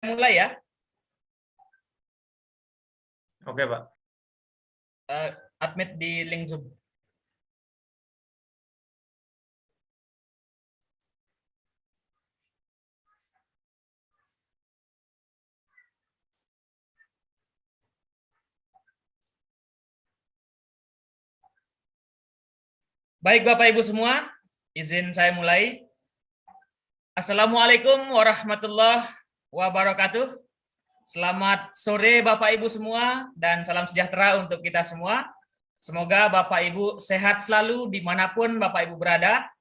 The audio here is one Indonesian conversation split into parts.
Mulai ya. Oke, Pak. Admit di link Zoom. Baik Bapak Ibu semua, izin saya mulai. Assalamualaikum warahmatullahi wabarakatuh. Selamat sore Bapak Ibu semua dan salam sejahtera untuk kita semua. Semoga Bapak Ibu sehat selalu dimanapun Bapak Ibu berada.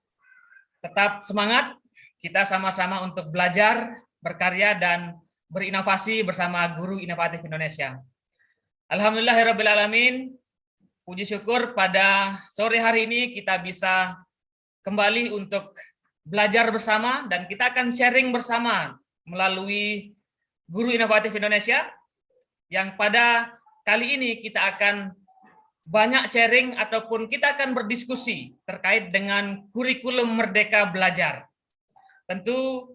Tetap semangat, kita sama-sama untuk belajar, berkarya, dan berinovasi bersama Guru Inovatif Indonesia. Alhamdulillahirrabbilalamin, puji syukur pada sore hari ini kita bisa kembali untuk belajar bersama dan kita akan sharing bersama melalui Guru Inovatif Indonesia yang pada kali ini kita akan banyak sharing ataupun kita akan berdiskusi terkait dengan kurikulum Merdeka Belajar. Tentu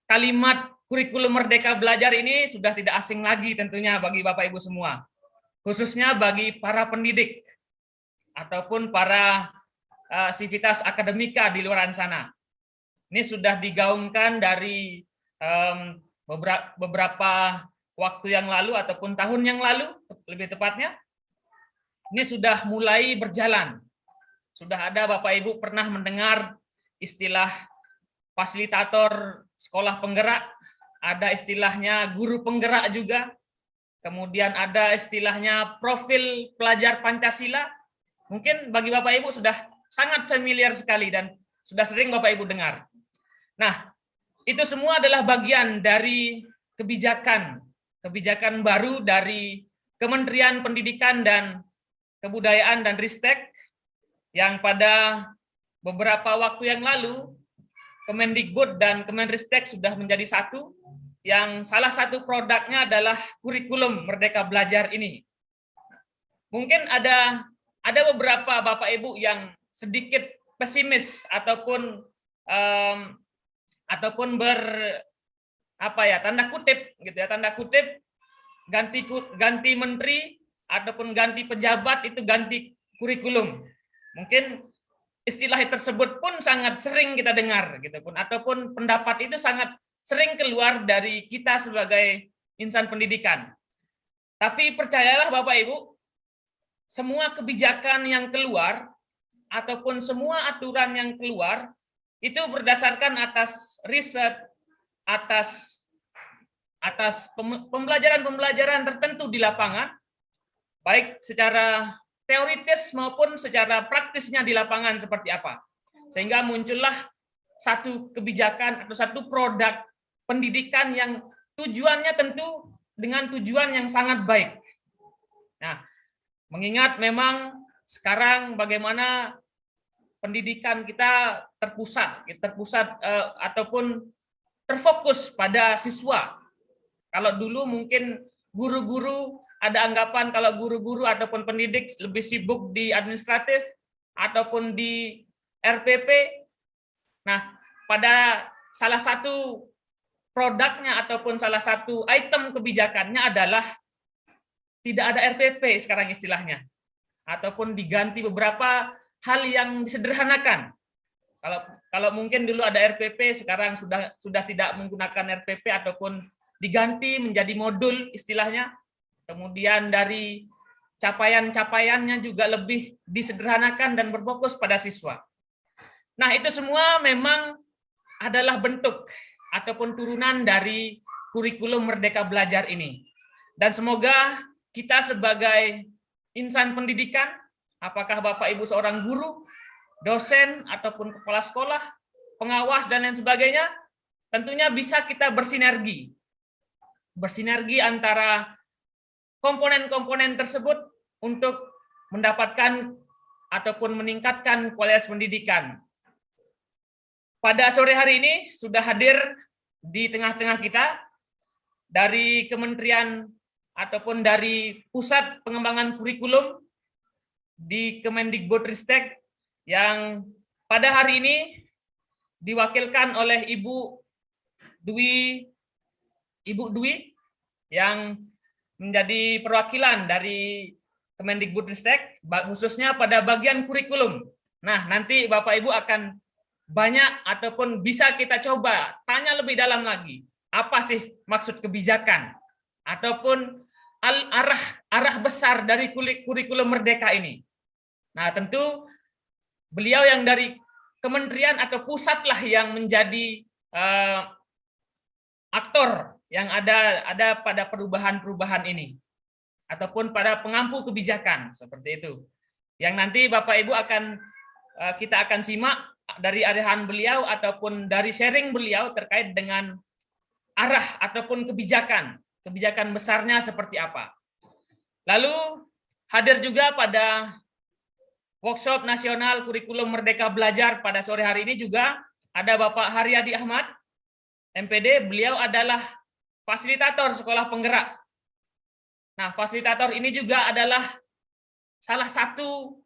kalimat kurikulum Merdeka Belajar ini sudah tidak asing lagi tentunya bagi Bapak Ibu semua, khususnya bagi para pendidik ataupun para sivitas akademika di luar sana. Ini sudah digaungkan dari beberapa waktu yang lalu ataupun tahun yang lalu, lebih tepatnya. Ini sudah mulai berjalan. Sudah ada Bapak Ibu pernah mendengar istilah fasilitator sekolah penggerak, ada istilahnya guru penggerak juga, kemudian ada istilahnya profil pelajar Pancasila. Mungkin bagi Bapak Ibu sudah sangat familiar sekali dan sudah sering Bapak Ibu dengar. Nah, itu semua adalah bagian dari kebijakan baru dari Kementerian Pendidikan dan Kebudayaan dan Ristek yang pada beberapa waktu yang lalu Kemendikbud dan Kemenristek sudah menjadi satu, yang salah satu produknya adalah kurikulum Merdeka Belajar ini. Mungkin ada beberapa Bapak Ibu yang sedikit pesimis ataupun tanda kutip ganti menteri ataupun ganti pejabat itu ganti kurikulum. Mungkin istilah tersebut pun sangat sering kita dengar gitu pun, ataupun pendapat itu sangat sering keluar dari kita sebagai insan pendidikan. Tapi percayalah Bapak Ibu, semua kebijakan yang keluar ataupun semua aturan yang keluar itu berdasarkan atas riset, atas pembelajaran tertentu di lapangan, baik secara teoritis maupun secara praktisnya di lapangan seperti apa. Sehingga muncullah satu kebijakan atau satu produk pendidikan yang tujuannya tentu dengan tujuan yang sangat baik. Nah, mengingat memang sekarang bagaimana pendidikan kita terpusat ataupun terfokus pada siswa. Kalau dulu mungkin guru-guru ada anggapan kalau guru-guru ataupun pendidik lebih sibuk di administratif ataupun di RPP. Nah, pada salah satu produknya ataupun salah satu item kebijakannya adalah tidak ada RPP sekarang istilahnya, ataupun diganti beberapa hal yang disederhanakan. Kalau mungkin dulu ada RPP, sekarang sudah tidak menggunakan RPP ataupun diganti menjadi modul istilahnya. Kemudian dari capaian-capaiannya juga lebih disederhanakan dan berfokus pada siswa. Nah, itu semua memang adalah bentuk ataupun turunan dari kurikulum Merdeka Belajar ini. Dan semoga kita sebagai insan pendidikan, apakah Bapak Ibu seorang guru, dosen, ataupun kepala sekolah, pengawas, dan lain sebagainya, tentunya bisa kita bersinergi. Bersinergi antara komponen-komponen tersebut untuk mendapatkan ataupun meningkatkan kualitas pendidikan. Pada sore hari ini sudah hadir di tengah-tengah kita dari Kementerian ataupun dari Pusat Pengembangan Kurikulum di Kemendikbudristek yang pada hari ini diwakilkan oleh Ibu Dwi Ibu Dwi yang menjadi perwakilan dari Kemendikbudristek khususnya pada bagian kurikulum. Nah, nanti Bapak Ibu akan banyak ataupun bisa kita coba tanya lebih dalam lagi. Apa sih maksud kebijakan ataupun arah besar dari kurikulum Merdeka ini? Nah, tentu beliau yang dari kementerian atau pusat lah yang menjadi aktor yang ada pada perubahan-perubahan ini ataupun pada pengampu kebijakan seperti itu. Yang nanti Bapak Ibu kita akan simak dari arahan beliau ataupun dari sharing beliau terkait dengan arah ataupun kebijakan besarnya seperti apa. Lalu hadir juga pada workshop nasional kurikulum Merdeka Belajar pada sore hari ini juga ada Bapak Haryadi Ahmad, MPD, beliau adalah fasilitator sekolah penggerak. Nah, fasilitator ini juga adalah salah satu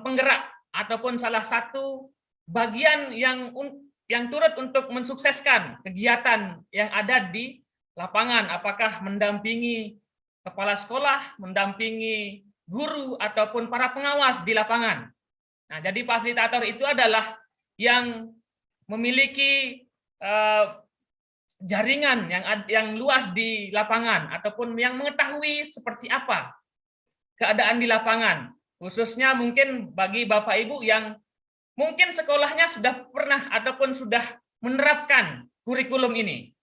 penggerak ataupun salah satu bagian yang turut untuk mensukseskan kegiatan yang ada di lapangan, apakah mendampingi kepala sekolah, mendampingi guru ataupun para pengawas di lapangan. Nah, jadi fasilitator itu adalah yang memiliki jaringan yang luas di lapangan ataupun yang mengetahui seperti apa keadaan di lapangan, khususnya mungkin bagi Bapak Ibu yang mungkin sekolahnya sudah pernah ataupun sudah menerapkan kurikulum ini.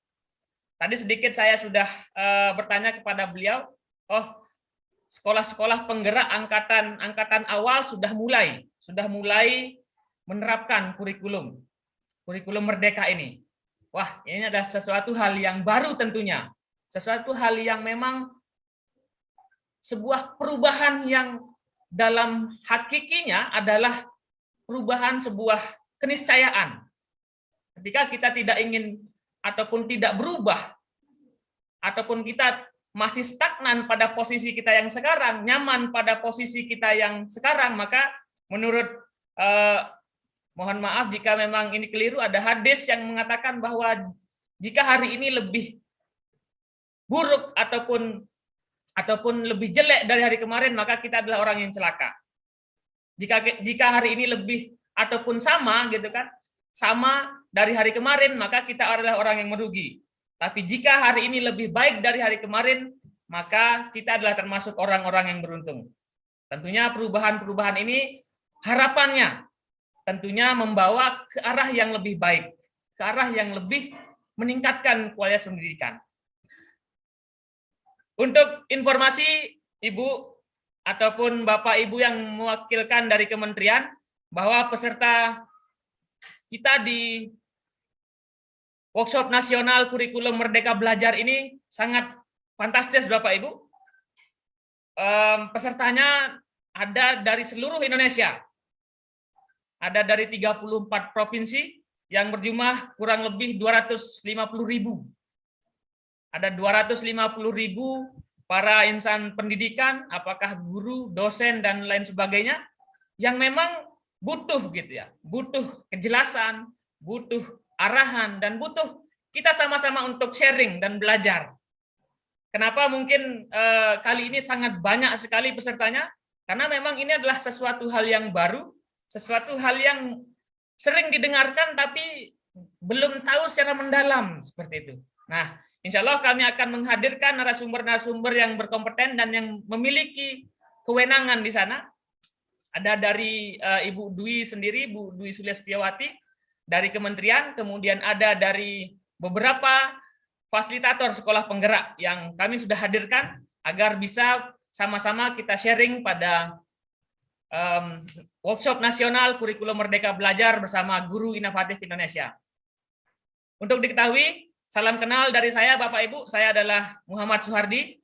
Tadi sedikit saya sudah bertanya kepada beliau, oh, sekolah-sekolah penggerak angkatan awal sudah mulai menerapkan kurikulum Merdeka ini. Wah, ini adalah sesuatu hal yang baru tentunya, sesuatu hal yang memang sebuah perubahan yang dalam hakikinya adalah perubahan sebuah keniscayaan. Ketika kita tidak ingin ataupun tidak berubah, ataupun kita masih stagnan pada posisi kita yang sekarang, nyaman pada posisi kita yang sekarang, maka menurut mohon maaf jika memang ini keliru, ada hadis yang mengatakan bahwa jika hari ini lebih buruk ataupun lebih jelek dari hari kemarin, maka kita adalah orang yang celaka. Jika hari ini lebih ataupun sama gitu kan, sama dari hari kemarin, maka kita adalah orang yang merugi. Tapi jika hari ini lebih baik dari hari kemarin, maka kita adalah termasuk orang-orang yang beruntung. Tentunya perubahan-perubahan ini harapannya tentunya membawa ke arah yang lebih baik, ke arah yang lebih meningkatkan kualitas pendidikan. Untuk informasi Ibu ataupun Bapak Ibu yang mewakilkan dari kementerian, bahwa peserta kita di workshop nasional kurikulum Merdeka Belajar ini sangat fantastis Bapak Ibu. Pesertanya ada dari seluruh Indonesia. Ada dari 34 provinsi yang berjumlah kurang lebih 250.000. Ada 250.000 para insan pendidikan, apakah guru, dosen, dan lain sebagainya, yang memang butuh gitu ya, butuh kejelasan, butuh arahan, dan butuh kita sama-sama untuk sharing dan belajar. Kenapa mungkin kali ini sangat banyak sekali pesertanya? Karena memang ini adalah sesuatu hal yang baru, sesuatu hal yang sering didengarkan tapi belum tahu secara mendalam seperti itu. Nah, insya Allah kami akan menghadirkan narasumber-narasumber yang berkompeten dan yang memiliki kewenangan di sana. Ada dari Ibu Dwi sendiri, Bu Dwi Sulistiawati dari kementerian, kemudian ada dari beberapa fasilitator sekolah penggerak yang kami sudah hadirkan agar bisa sama-sama kita sharing pada workshop nasional kurikulum Merdeka Belajar bersama Guru Inovatif Indonesia. Untuk diketahui, salam kenal dari saya Bapak Ibu, saya adalah Muhammad Suhardi.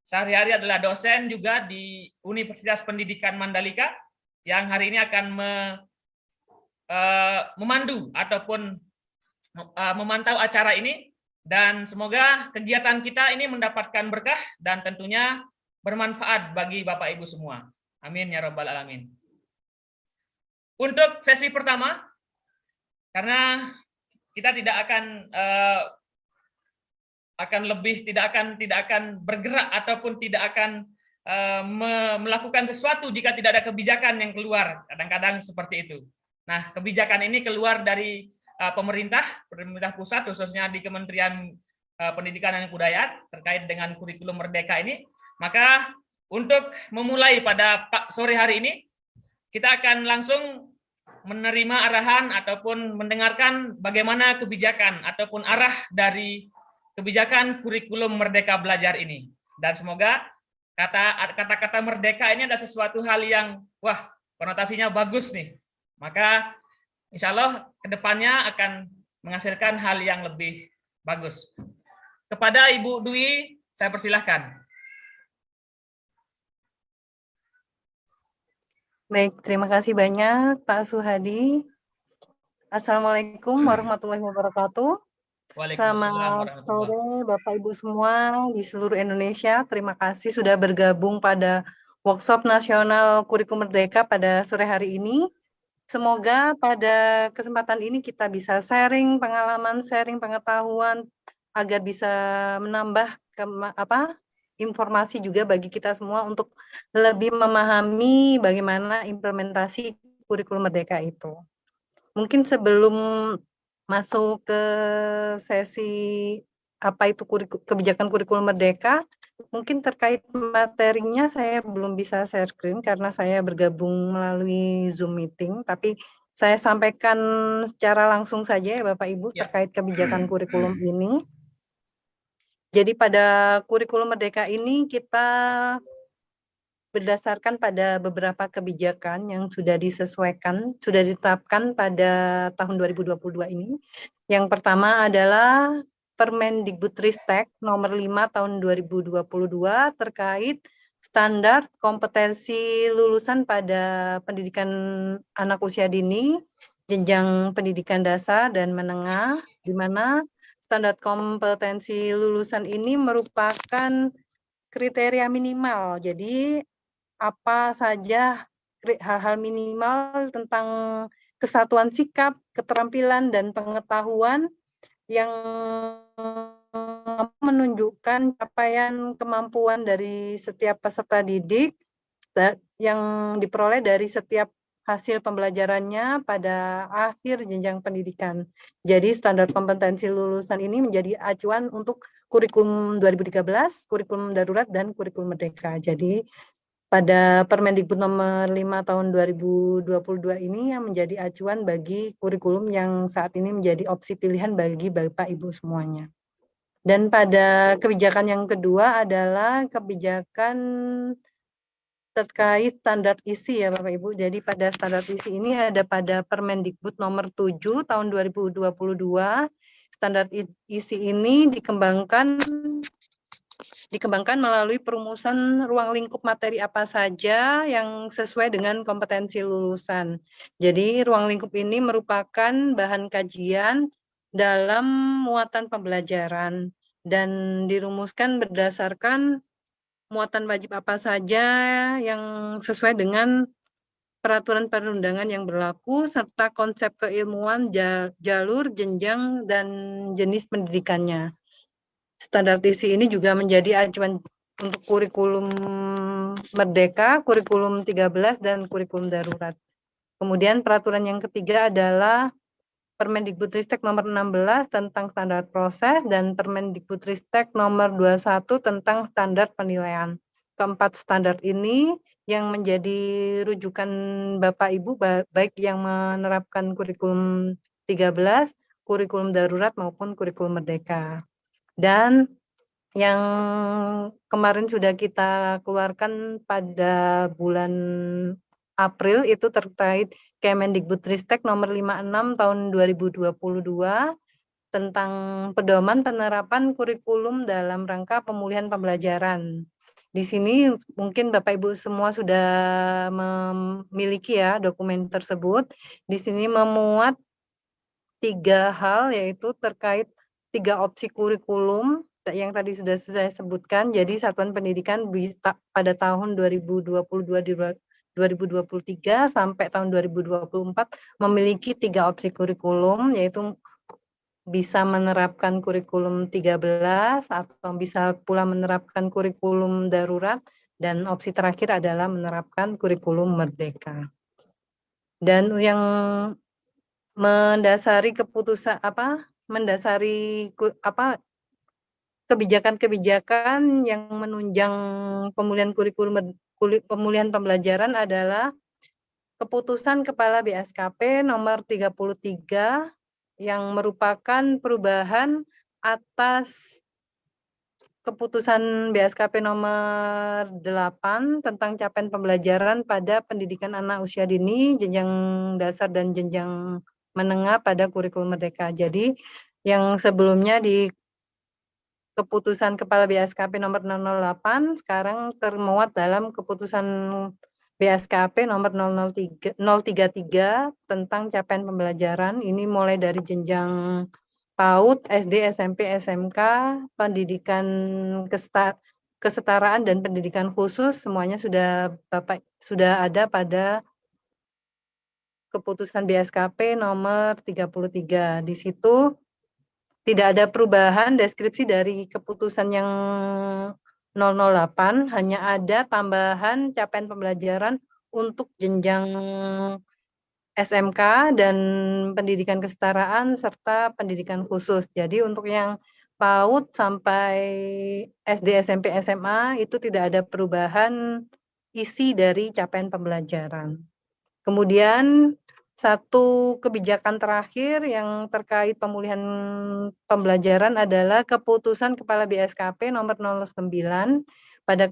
Sehari-hari adalah dosen juga di Universitas Pendidikan Mandalika yang hari ini akan memandu ataupun memantau acara ini, dan semoga kegiatan kita ini mendapatkan berkah dan tentunya bermanfaat bagi Bapak Ibu semua. Amin ya rabbal alamin. Untuk sesi pertama, karena kita tidak akan tidak akan bergerak ataupun tidak akan melakukan sesuatu jika tidak ada kebijakan yang keluar. Kadang-kadang seperti itu. Nah, kebijakan ini keluar dari pemerintah pusat, khususnya di Kementerian Pendidikan dan Kebudayaan terkait dengan kurikulum Merdeka ini. Maka untuk memulai pada sore hari ini, kita akan langsung menerima arahan ataupun mendengarkan bagaimana kebijakan ataupun arah dari kebijakan kurikulum Merdeka Belajar ini. Dan semoga kata-kata merdeka ini ada sesuatu hal yang konotasinya bagus nih. Maka insya Allah kedepannya akan menghasilkan hal yang lebih bagus. Kepada Ibu Dwi, saya persilahkan. Baik, terima kasih banyak Pak Suhadi. Assalamualaikum warahmatullahi wabarakatuh. Selamat sore Bapak Ibu semua di seluruh Indonesia. Terima kasih sudah bergabung pada workshop nasional Kurikulum Merdeka pada sore hari ini. Semoga pada kesempatan ini kita bisa sharing pengalaman, sharing pengetahuan agar bisa menambah informasi juga bagi kita semua untuk lebih memahami bagaimana implementasi kurikulum merdeka itu. Mungkin sebelum masuk ke sesi apa itu kebijakan kurikulum merdeka, mungkin terkait materinya saya belum bisa share screen karena saya bergabung melalui Zoom meeting, tapi saya sampaikan secara langsung saja ya Bapak Ibu terkait kebijakan kurikulum ini. Jadi pada kurikulum merdeka ini kita berdasarkan pada beberapa kebijakan yang sudah disesuaikan, sudah ditetapkan pada tahun 2022 ini. Yang pertama adalah Permendikbudristek nomor 5 tahun 2022 terkait standar kompetensi lulusan pada pendidikan anak usia dini, jenjang pendidikan dasar dan menengah, di mana standar kompetensi lulusan ini merupakan kriteria minimal. Jadi apa saja hal-hal minimal tentang kesatuan sikap, keterampilan, dan pengetahuan yang menunjukkan capaian kemampuan dari setiap peserta didik yang diperoleh dari setiap hasil pembelajarannya pada akhir jenjang pendidikan. Jadi standar kompetensi lulusan ini menjadi acuan untuk kurikulum 2013, kurikulum darurat, dan kurikulum merdeka. Jadi pada Permendikbud nomor 5 tahun 2022 ini yang menjadi acuan bagi kurikulum yang saat ini menjadi opsi pilihan bagi Bapak Ibu semuanya. Dan pada kebijakan yang kedua adalah kebijakan terkait standar isi ya Bapak Ibu. Jadi pada standar isi ini ada pada Permendikbud nomor 7 tahun 2022. Standar isi ini dikembangkan melalui perumusan ruang lingkup materi apa saja yang sesuai dengan kompetensi lulusan. Jadi ruang lingkup ini merupakan bahan kajian dalam muatan pembelajaran dan dirumuskan berdasarkan muatan wajib apa saja yang sesuai dengan peraturan perundangan yang berlaku serta konsep keilmuan, jalur, jenjang, dan jenis pendidikannya. Standar isi ini juga menjadi acuan untuk kurikulum merdeka, kurikulum 13, dan kurikulum darurat. Kemudian peraturan yang ketiga adalah Permendikbudristek nomor 16 tentang standar proses dan Permendikbudristek nomor 21 tentang standar penilaian. Keempat standar ini yang menjadi rujukan Bapak Ibu baik yang menerapkan kurikulum 13, kurikulum darurat maupun kurikulum merdeka. Dan yang kemarin sudah kita keluarkan pada bulan April itu terkait Kemendikbudristek nomor 56 tahun 2022 tentang pedoman penerapan kurikulum dalam rangka pemulihan pembelajaran. Di sini mungkin Bapak Ibu semua sudah memiliki ya dokumen tersebut. Di sini memuat 3 hal yaitu terkait 3 opsi kurikulum yang tadi sudah saya sebutkan. Jadi satuan pendidikan pada tahun 2023 sampai tahun 2024 memiliki 3 opsi kurikulum, yaitu bisa menerapkan kurikulum 13 atau bisa pula menerapkan kurikulum darurat, dan opsi terakhir adalah menerapkan kurikulum merdeka. Dan yang mendasari kebijakan-kebijakan yang menunjang pemulihan pembelajaran adalah Keputusan Kepala BSKP nomor 33 yang merupakan perubahan atas Keputusan BSKP nomor 8 tentang capaian pembelajaran pada pendidikan anak usia dini, jenjang dasar dan jenjang menengah pada kurikulum merdeka. Jadi yang sebelumnya di Keputusan Kepala BSKP nomor 008 sekarang termuat dalam Keputusan BSKP nomor 033 tentang capaian pembelajaran. Ini mulai dari jenjang PAUD, SD, SMP, SMK, pendidikan kesetaraan dan pendidikan khusus, semuanya sudah ada pada Keputusan BSKP nomor 33. Di situ tidak ada perubahan deskripsi dari keputusan yang 008, hanya ada tambahan capaian pembelajaran untuk jenjang SMK dan pendidikan kesetaraan serta pendidikan khusus. Jadi untuk yang PAUD sampai SD, SMP, SMA itu tidak ada perubahan isi dari capaian pembelajaran. Kemudian satu kebijakan terakhir yang terkait pemulihan pembelajaran adalah Keputusan Kepala BSKP nomor 09. Pada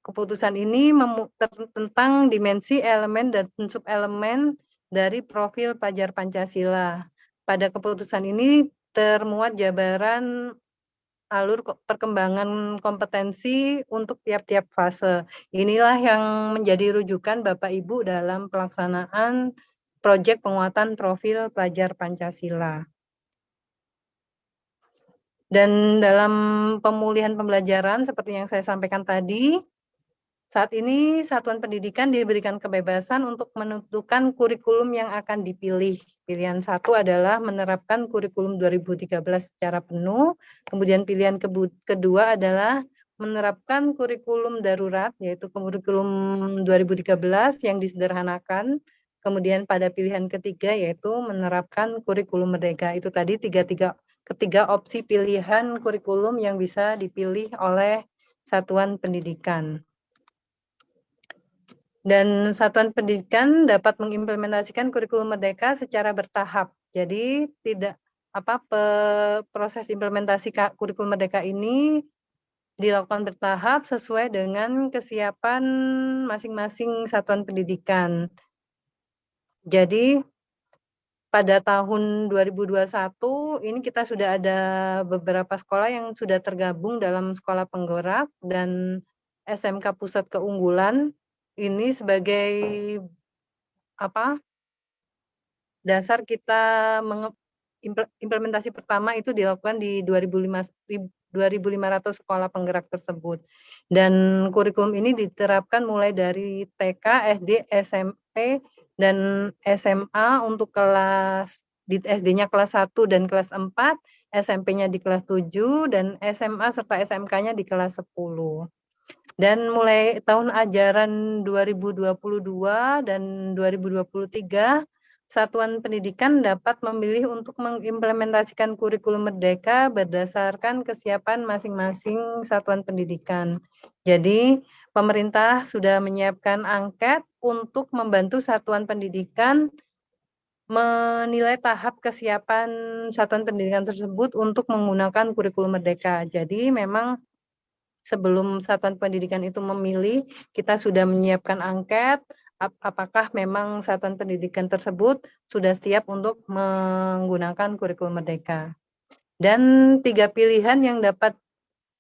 keputusan ini tentang dimensi, elemen, dan subelemen dari profil pelajar Pancasila. Pada keputusan ini termuat jabaran alur perkembangan kompetensi untuk tiap-tiap fase. Inilah yang menjadi rujukan Bapak Ibu dalam pelaksanaan proyek penguatan profil pelajar Pancasila. Dan dalam pemulihan pembelajaran seperti yang saya sampaikan tadi, saat ini satuan pendidikan diberikan kebebasan untuk menentukan kurikulum yang akan dipilih. Pilihan satu adalah menerapkan kurikulum 2013 secara penuh. Kemudian pilihan kedua adalah menerapkan kurikulum darurat, yaitu kurikulum 2013 yang disederhanakan. Kemudian pada pilihan ketiga yaitu menerapkan kurikulum merdeka. Itu tadi ketiga opsi pilihan kurikulum yang bisa dipilih oleh satuan pendidikan. Dan satuan pendidikan dapat mengimplementasikan kurikulum merdeka secara bertahap. Jadi proses implementasi kurikulum merdeka ini dilakukan bertahap sesuai dengan kesiapan masing-masing satuan pendidikan. Jadi pada tahun 2021 ini kita sudah ada beberapa sekolah yang sudah tergabung dalam sekolah penggerak dan SMK Pusat Keunggulan. Ini sebagai dasar kita implementasi pertama itu dilakukan di 2.500 sekolah penggerak tersebut. Dan kurikulum ini diterapkan mulai dari TK, SD, SMP, dan SMA untuk di SD-nya kelas 1 dan kelas 4, SMP-nya di kelas 7, dan SMA serta SMK-nya di kelas 10. Dan mulai tahun ajaran 2022 dan 2023, satuan pendidikan dapat memilih untuk mengimplementasikan kurikulum merdeka berdasarkan kesiapan masing-masing satuan pendidikan. Jadi, pemerintah sudah menyiapkan angket untuk membantu satuan pendidikan menilai tahap kesiapan satuan pendidikan tersebut untuk menggunakan kurikulum merdeka. Jadi, memang sebelum satuan pendidikan itu memilih, kita sudah menyiapkan angket, apakah memang satuan pendidikan tersebut sudah siap untuk menggunakan kurikulum merdeka. Dan 3 pilihan yang dapat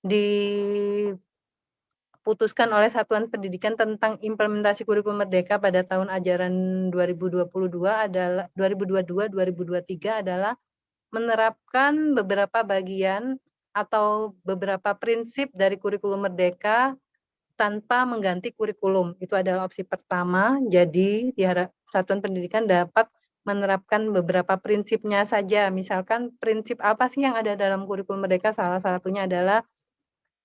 diputuskan oleh satuan pendidikan tentang implementasi kurikulum merdeka pada tahun ajaran 2022-2023 adalah menerapkan beberapa bagian atau beberapa prinsip dari kurikulum merdeka tanpa mengganti kurikulum. Itu adalah opsi pertama. Jadi satuan pendidikan dapat menerapkan beberapa prinsipnya saja. Misalkan prinsip apa sih yang ada dalam kurikulum Merdeka? Salah satunya adalah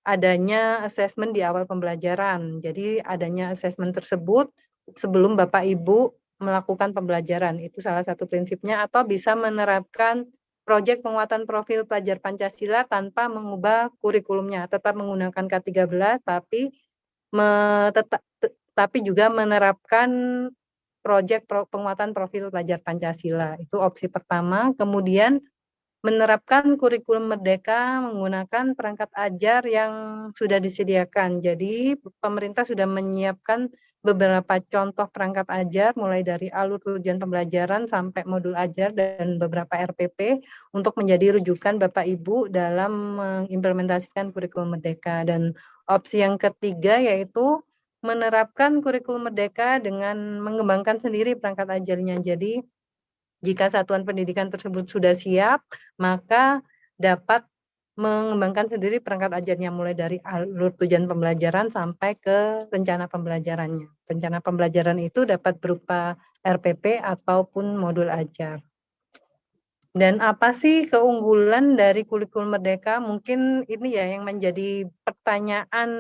adanya asesmen di awal pembelajaran. Jadi adanya asesmen tersebut sebelum Bapak Ibu melakukan pembelajaran, itu salah satu prinsipnya, atau bisa menerapkan proyek penguatan profil pelajar Pancasila tanpa mengubah kurikulumnya, tetap menggunakan K13 tapi tapi juga menerapkan proyek penguatan profil pelajar Pancasila. Itu opsi pertama. Kemudian menerapkan kurikulum Merdeka menggunakan perangkat ajar yang sudah disediakan. Jadi pemerintah sudah menyiapkan beberapa contoh perangkat ajar mulai dari alur tujuan pembelajaran sampai modul ajar dan beberapa RPP untuk menjadi rujukan Bapak Ibu dalam mengimplementasikan kurikulum Merdeka. Dan opsi yang ketiga yaitu menerapkan kurikulum Merdeka dengan mengembangkan sendiri perangkat ajarnya. Jadi jika satuan pendidikan tersebut sudah siap, maka dapat mengembangkan sendiri perangkat ajarnya mulai dari alur tujuan pembelajaran sampai ke rencana pembelajarannya. Rencana pembelajaran itu dapat berupa RPP ataupun modul ajar. Dan apa sih keunggulan dari kurikulum Merdeka? Mungkin ini ya yang menjadi pertanyaan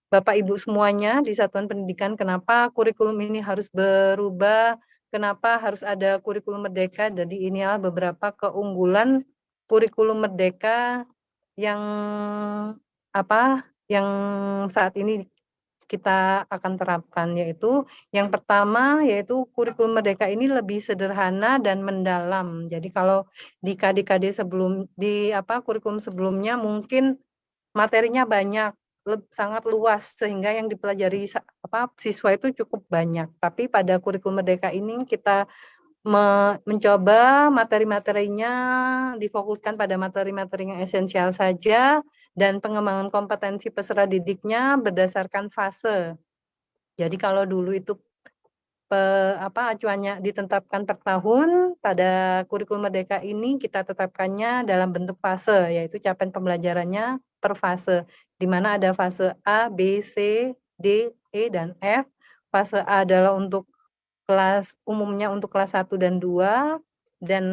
Bapak Ibu semuanya di satuan pendidikan, kenapa kurikulum ini harus berubah, kenapa harus ada kurikulum Merdeka. Jadi inilah beberapa keunggulan kurikulum Merdeka yang yang saat ini kita akan terapkan, yaitu yang pertama yaitu kurikulum Merdeka ini lebih sederhana dan mendalam. Jadi kalau di KD-KD kurikulum sebelumnya mungkin materinya banyak, sangat luas sehingga yang dipelajari siswa itu cukup banyak. Tapi pada kurikulum Merdeka ini kita mencoba materi-materinya difokuskan pada materi-materi yang esensial saja dan pengembangan kompetensi peserta didiknya berdasarkan fase. Jadi kalau dulu itu acuannya ditetapkan per tahun, pada kurikulum Merdeka ini kita tetapkannya dalam bentuk fase, yaitu capaian pembelajarannya per fase, di mana ada fase A, B, C, D, E, dan F. Fase A adalah untuk umumnya untuk kelas 1 dan 2, dan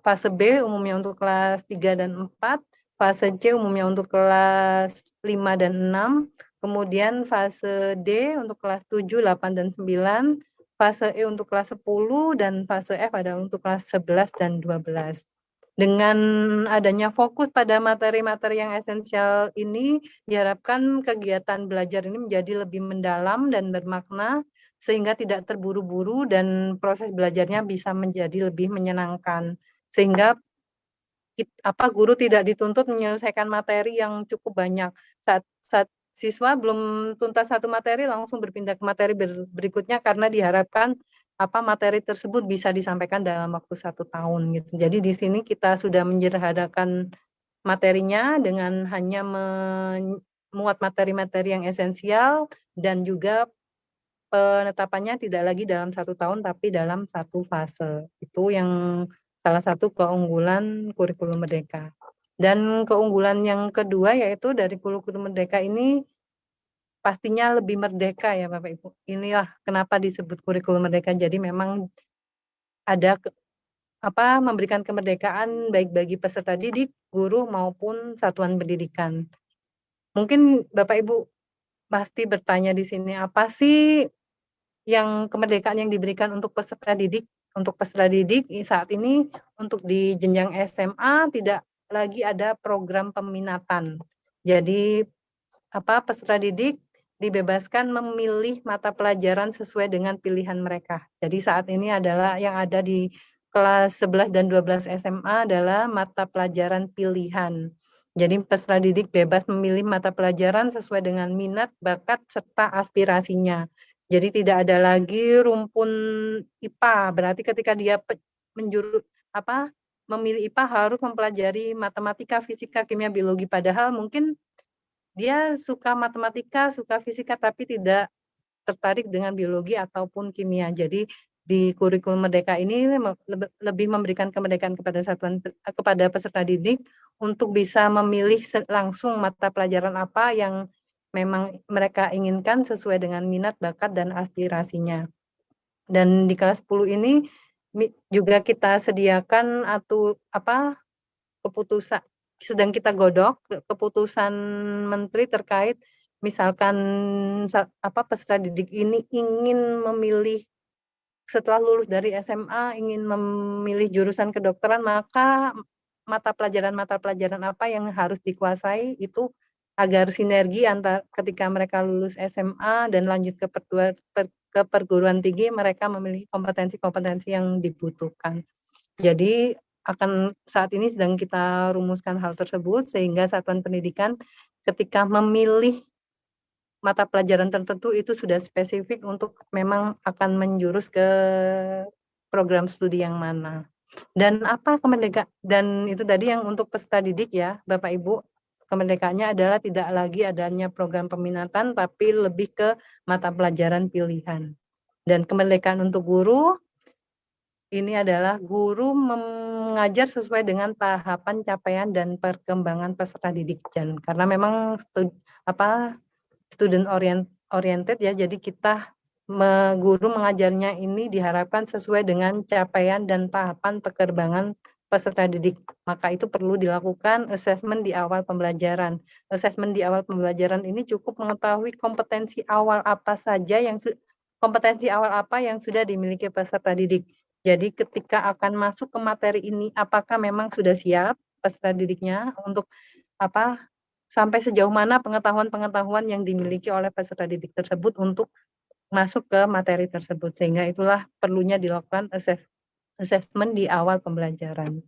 fase B umumnya untuk kelas 3 dan 4, fase C umumnya untuk kelas 5 dan 6, kemudian fase D untuk kelas 7, 8, dan 9, fase E untuk kelas 10, dan fase F adalah untuk kelas 11 dan 12. Dengan adanya fokus pada materi-materi yang esensial ini, diharapkan kegiatan belajar ini menjadi lebih mendalam dan bermakna, sehingga tidak terburu-buru dan proses belajarnya bisa menjadi lebih menyenangkan. Sehingga guru tidak dituntut menyelesaikan materi yang cukup banyak. Saat siswa belum tuntas satu materi langsung berpindah ke materi berikutnya karena diharapkan materi tersebut bisa disampaikan dalam waktu 1 tahun gitu. Jadi di sini kita sudah menyederhanakan materinya dengan hanya memuat materi-materi yang esensial dan juga penetapannya tidak lagi dalam 1 tahun tapi dalam 1 fase. Itu yang salah satu keunggulan kurikulum Merdeka. Dan keunggulan yang kedua yaitu dari kurikulum Merdeka ini pastinya lebih merdeka ya Bapak Ibu. Inilah kenapa disebut kurikulum Merdeka. Jadi memang ada memberikan kemerdekaan baik bagi peserta didik, guru maupun satuan pendidikan. Mungkin Bapak Ibu pasti bertanya di sini, apa sih yang kemerdekaan yang diberikan untuk peserta didik? Untuk peserta didik saat ini untuk di jenjang SMA tidak lagi ada program peminatan. Jadi peserta didik dibebaskan memilih mata pelajaran sesuai dengan pilihan mereka. Jadi saat ini adalah yang ada di kelas 11 dan 12 SMA adalah mata pelajaran pilihan. Jadi peserta didik bebas memilih mata pelajaran sesuai dengan minat, bakat, serta aspirasinya. Jadi tidak ada lagi rumpun IPA, berarti ketika dia memilih IPA harus mempelajari matematika, fisika, kimia, biologi, padahal mungkin dia suka matematika, suka fisika, tapi tidak tertarik dengan biologi ataupun kimia. Jadi di kurikulum Merdeka ini lebih memberikan kemerdekaan kepada peserta didik untuk bisa memilih langsung mata pelajaran apa yang memang mereka inginkan sesuai dengan minat, bakat, dan aspirasinya. Dan di kelas 10 ini juga kita sediakan keputusan sedang kita godok keputusan menteri terkait misalkan peserta didik ini ingin memilih setelah lulus dari SMA ingin memilih jurusan kedokteran, maka mata pelajaran apa yang harus dikuasai itu agar sinergi ketika mereka lulus SMA dan lanjut ke perguruan tinggi, mereka memiliki kompetensi-kompetensi yang dibutuhkan. Jadi saat ini sedang kita rumuskan hal tersebut sehingga satuan pendidikan ketika memilih mata pelajaran tertentu itu sudah spesifik untuk memang akan menjurus ke program studi yang mana. Dan itu tadi yang untuk peserta didik ya, Bapak Ibu. Kemerdekaannya adalah tidak lagi adanya program peminatan tapi lebih ke mata pelajaran pilihan. Dan kemerdekaan untuk guru ini adalah guru mengajar sesuai dengan tahapan capaian dan perkembangan peserta didik dan karena memang student oriented ya, jadi guru mengajarnya ini diharapkan sesuai dengan capaian dan tahapan perkembangan peserta didik. Maka itu perlu dilakukan asesmen di awal pembelajaran. Asesmen di awal pembelajaran ini cukup mengetahui kompetensi awal apa yang sudah dimiliki peserta didik. Jadi ketika akan masuk ke materi ini, apakah memang sudah siap peserta didiknya untuk sampai sejauh mana pengetahuan-pengetahuan yang dimiliki oleh peserta didik tersebut untuk masuk ke materi tersebut. Sehingga itulah perlunya dilakukan assessment di awal pembelajaran.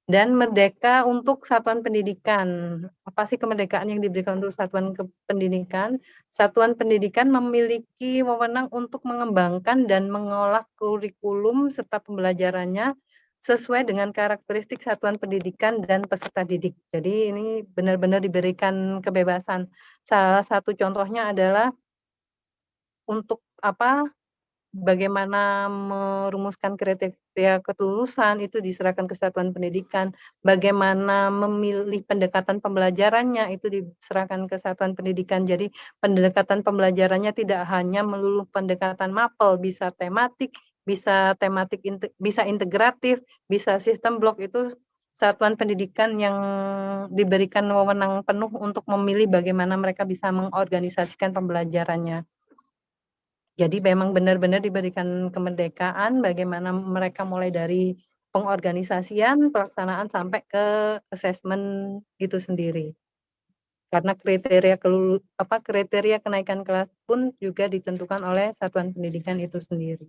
Dan merdeka untuk satuan pendidikan. Apa sih kemerdekaan yang diberikan untuk satuan pendidikan? Satuan pendidikan memiliki wewenang untuk mengembangkan dan mengolah kurikulum serta pembelajarannya sesuai dengan karakteristik satuan pendidikan dan peserta didik. Jadi ini benar-benar diberikan kebebasan. Salah satu contohnya adalah untuk bagaimana merumuskan kriteria kelulusan itu diserahkan ke satuan pendidikan, bagaimana memilih pendekatan pembelajarannya itu diserahkan ke satuan pendidikan. Jadi pendekatan pembelajarannya tidak hanya melulu pendekatan mapel, bisa bisa integratif, bisa sistem blok, itu satuan pendidikan yang diberikan wewenang penuh untuk memilih bagaimana mereka bisa mengorganisasikan pembelajarannya. Jadi memang benar-benar diberikan kemerdekaan bagaimana mereka mulai dari pengorganisasian, pelaksanaan sampai ke asesmen itu sendiri. Karena kriteria kenaikan kelas pun juga ditentukan oleh satuan pendidikan itu sendiri.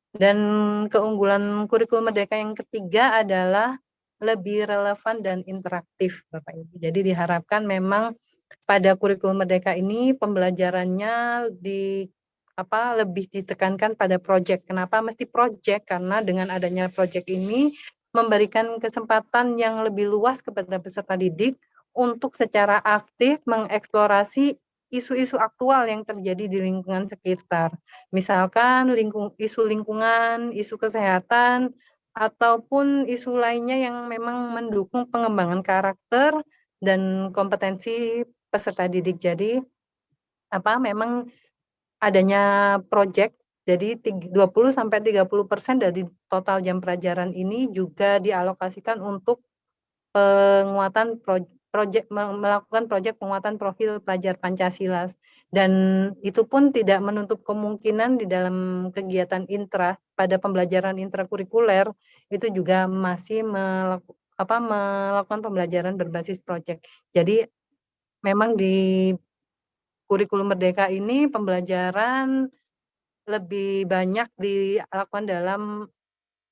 Dan keunggulan kurikulum merdeka yang ketiga adalah lebih relevan dan interaktif, Bapak Ibu. Jadi diharapkan memang pada kurikulum merdeka ini pembelajarannya lebih ditekankan pada proyek. Kenapa mesti proyek? Karena dengan adanya proyek ini memberikan kesempatan yang lebih luas kepada peserta didik untuk secara aktif mengeksplorasi isu-isu aktual yang terjadi di lingkungan sekitar. Misalkan isu lingkungan, isu kesehatan, ataupun isu lainnya yang memang mendukung pengembangan karakter dan kompetensi peserta didik. Jadi memang adanya proyek, jadi 20-30% dari total jam pelajaran ini juga dialokasikan untuk penguatan melakukan proyek penguatan profil pelajar Pancasila. Dan itu pun tidak menutup kemungkinan di dalam kegiatan pada pembelajaran intrakurikuler itu juga masih melakukan pembelajaran berbasis proyek. Jadi memang di kurikulum merdeka ini pembelajaran lebih banyak dilakukan dalam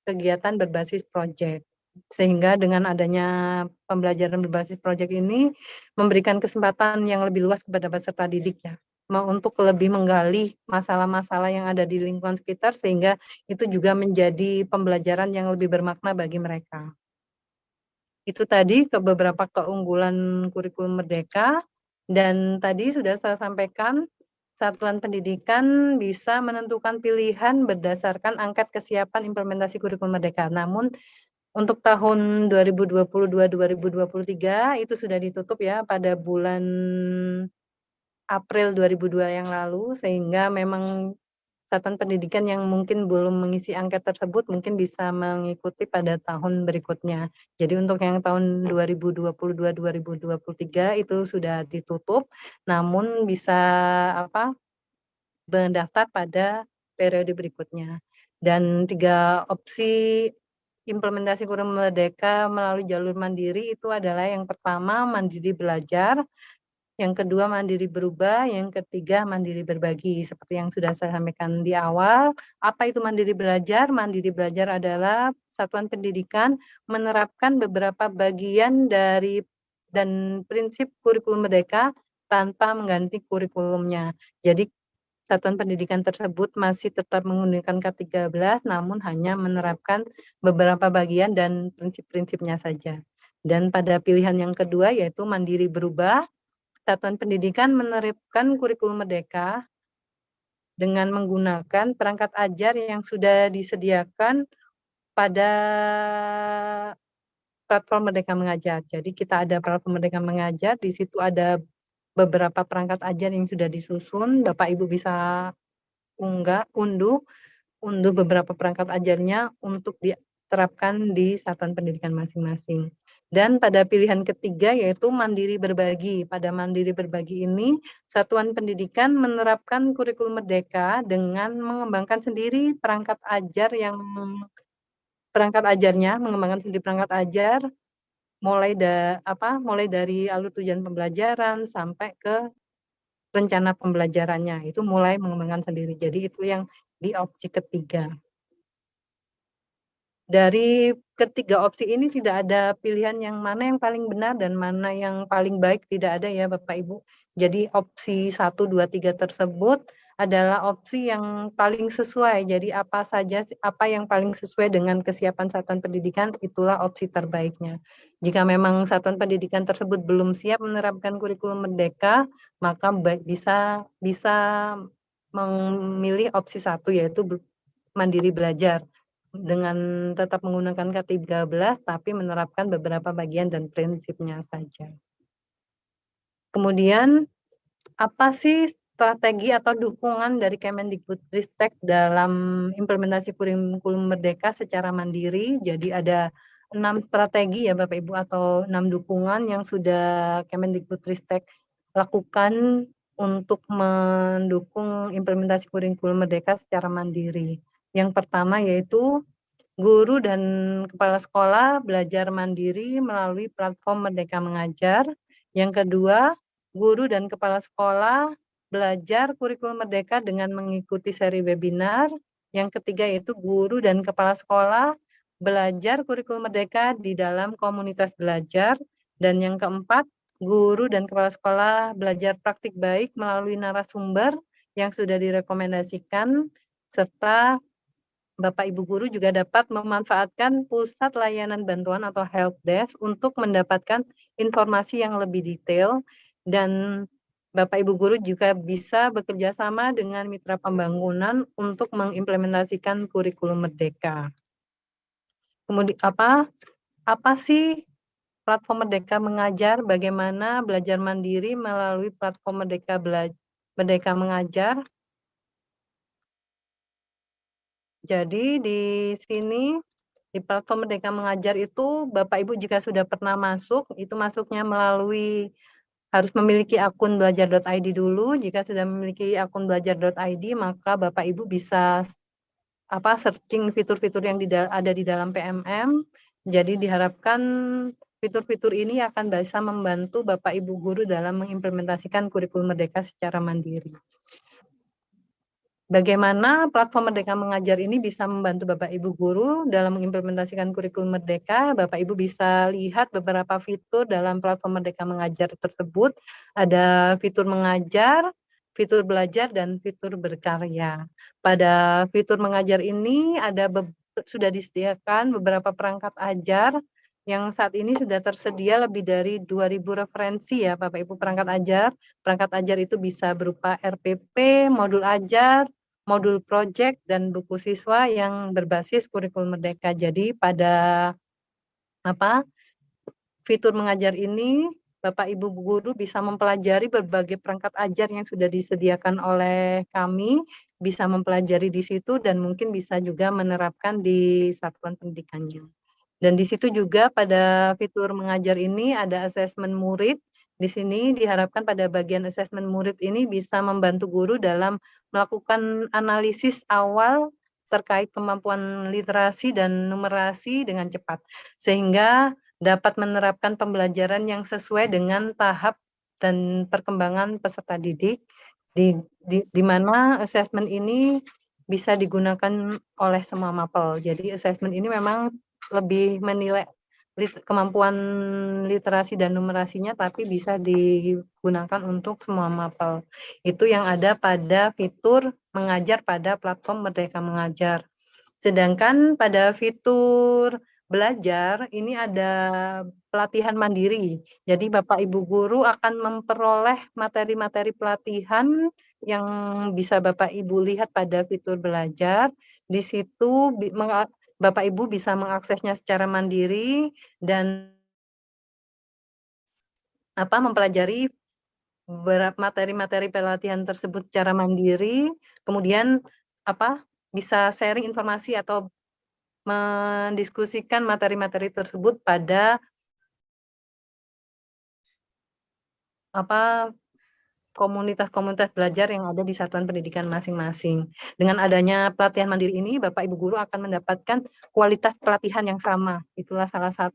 kegiatan berbasis proyek. Sehingga dengan adanya pembelajaran berbasis proyek ini memberikan kesempatan yang lebih luas kepada peserta didik ya, untuk lebih menggali masalah-masalah yang ada di lingkungan sekitar sehingga itu juga menjadi pembelajaran yang lebih bermakna bagi mereka. Itu tadi beberapa keunggulan kurikulum merdeka, dan tadi sudah saya sampaikan satuan pendidikan bisa menentukan pilihan berdasarkan angkat kesiapan implementasi kurikulum merdeka. Namun untuk tahun 2022-2023 itu sudah ditutup ya pada bulan April 2002 yang lalu, sehingga memang satuan pendidikan yang mungkin belum mengisi angket tersebut mungkin bisa mengikuti pada tahun berikutnya. Jadi untuk yang tahun 2022-2023 itu sudah ditutup, namun bisa mendaftar pada periode berikutnya. Dan 3 opsi implementasi kurikulum merdeka melalui jalur mandiri itu adalah yang pertama mandiri belajar, yang kedua mandiri berubah, yang ketiga mandiri berbagi. Seperti yang sudah saya sampaikan di awal, apa itu mandiri belajar? Mandiri belajar adalah satuan pendidikan menerapkan beberapa bagian dari dan prinsip kurikulum merdeka tanpa mengganti kurikulumnya. Jadi satuan pendidikan tersebut masih tetap menggunakan K13, namun hanya menerapkan beberapa bagian dan prinsip-prinsipnya saja. Dan pada pilihan yang kedua yaitu mandiri berubah, satuan pendidikan menerapkan kurikulum merdeka dengan menggunakan perangkat ajar yang sudah disediakan pada platform Merdeka Mengajar. Jadi kita ada platform Merdeka Mengajar, di situ ada beberapa perangkat ajar yang sudah disusun, Bapak Ibu bisa unduh beberapa perangkat ajarnya untuk diterapkan di satuan pendidikan masing-masing. Dan pada pilihan ketiga yaitu mandiri berbagi. Pada mandiri berbagi ini, satuan pendidikan menerapkan kurikulum merdeka dengan mengembangkan sendiri perangkat ajarnya, mengembangkan sendiri perangkat ajar, mulai dari alur tujuan pembelajaran sampai ke rencana pembelajarannya, itu mulai mengembangkan sendiri. Jadi itu yang di opsi ketiga. Dari ketiga opsi ini tidak ada pilihan yang mana yang paling benar dan mana yang paling baik, tidak ada ya Bapak Ibu. Jadi opsi 1, 2, 3 tersebut adalah opsi yang paling sesuai. Jadi apa yang paling sesuai dengan kesiapan satuan pendidikan, itulah opsi terbaiknya. Jika memang satuan pendidikan tersebut belum siap menerapkan kurikulum merdeka, maka bisa memilih opsi 1 yaitu mandiri belajar dengan tetap menggunakan K13 tapi menerapkan beberapa bagian dan prinsipnya saja. Kemudian apa sih strategi atau dukungan dari Kemendikbudristek dalam implementasi kurikulum merdeka secara mandiri? Jadi ada 6 strategi ya Bapak Ibu atau 6 dukungan yang sudah Kemendikbudristek lakukan untuk mendukung implementasi kurikulum merdeka secara mandiri. Yang pertama yaitu guru dan kepala sekolah belajar mandiri melalui platform Merdeka Mengajar. Yang kedua, guru dan kepala sekolah belajar kurikulum merdeka dengan mengikuti seri webinar. Yang ketiga yaitu guru dan kepala sekolah belajar kurikulum merdeka di dalam komunitas belajar. Dan yang keempat, guru dan kepala sekolah belajar praktik baik melalui narasumber yang sudah direkomendasikan, serta Bapak Ibu guru juga dapat memanfaatkan pusat layanan bantuan atau helpdesk untuk mendapatkan informasi yang lebih detail, dan Bapak Ibu guru juga bisa bekerja sama dengan mitra pembangunan untuk mengimplementasikan kurikulum merdeka. Kemudian apa sih platform Merdeka Mengajar, bagaimana belajar mandiri melalui platform Merdeka Mengajar. Jadi di sini, di platform Merdeka Mengajar itu Bapak Ibu jika sudah pernah masuk, itu masuknya melalui harus memiliki akun belajar.id dulu. Jika sudah memiliki akun belajar.id, maka Bapak Ibu bisa searching fitur-fitur yang ada di dalam PMM. Jadi diharapkan fitur-fitur ini akan bisa membantu Bapak Ibu guru dalam mengimplementasikan kurikulum merdeka secara mandiri. Bagaimana platform Merdeka Mengajar ini bisa membantu Bapak Ibu guru dalam mengimplementasikan kurikulum merdeka? Bapak Ibu bisa lihat beberapa fitur dalam platform Merdeka Mengajar tersebut. Ada fitur mengajar, fitur belajar, dan fitur berkarya. Pada fitur mengajar ini sudah disediakan beberapa perangkat ajar yang saat ini sudah tersedia lebih dari 2.000 referensi ya Bapak Ibu perangkat ajar. Perangkat ajar itu bisa berupa RPP, modul ajar, modul project, dan buku siswa yang berbasis kurikulum merdeka. Jadi pada fitur mengajar ini Bapak Ibu guru bisa mempelajari berbagai perangkat ajar yang sudah disediakan oleh kami, bisa mempelajari di situ dan mungkin bisa juga menerapkan di satuan pendidikannya. Dan di situ juga pada fitur mengajar ini ada asesmen murid. Di sini diharapkan pada bagian asesmen murid ini bisa membantu guru dalam melakukan analisis awal terkait kemampuan literasi dan numerasi dengan cepat, sehingga dapat menerapkan pembelajaran yang sesuai dengan tahap dan perkembangan peserta didik, di mana asesmen ini bisa digunakan oleh semua mapel. Jadi asesmen ini memang lebih menilai kemampuan literasi dan numerasinya, tapi bisa digunakan untuk semua mapel. Itu yang ada pada fitur mengajar pada platform Merdeka Mengajar. Sedangkan pada fitur belajar ini ada pelatihan mandiri. Jadi Bapak Ibu guru akan memperoleh materi-materi pelatihan yang bisa Bapak Ibu lihat pada fitur belajar. Di situ Bapak Ibu bisa mengaksesnya secara mandiri dan mempelajari materi-materi pelatihan tersebut secara mandiri, kemudian bisa sharing informasi atau mendiskusikan materi-materi tersebut pada komunitas-komunitas belajar yang ada di satuan pendidikan masing-masing. Dengan adanya pelatihan mandiri ini, Bapak Ibu guru akan mendapatkan kualitas pelatihan yang sama. Itulah salah satu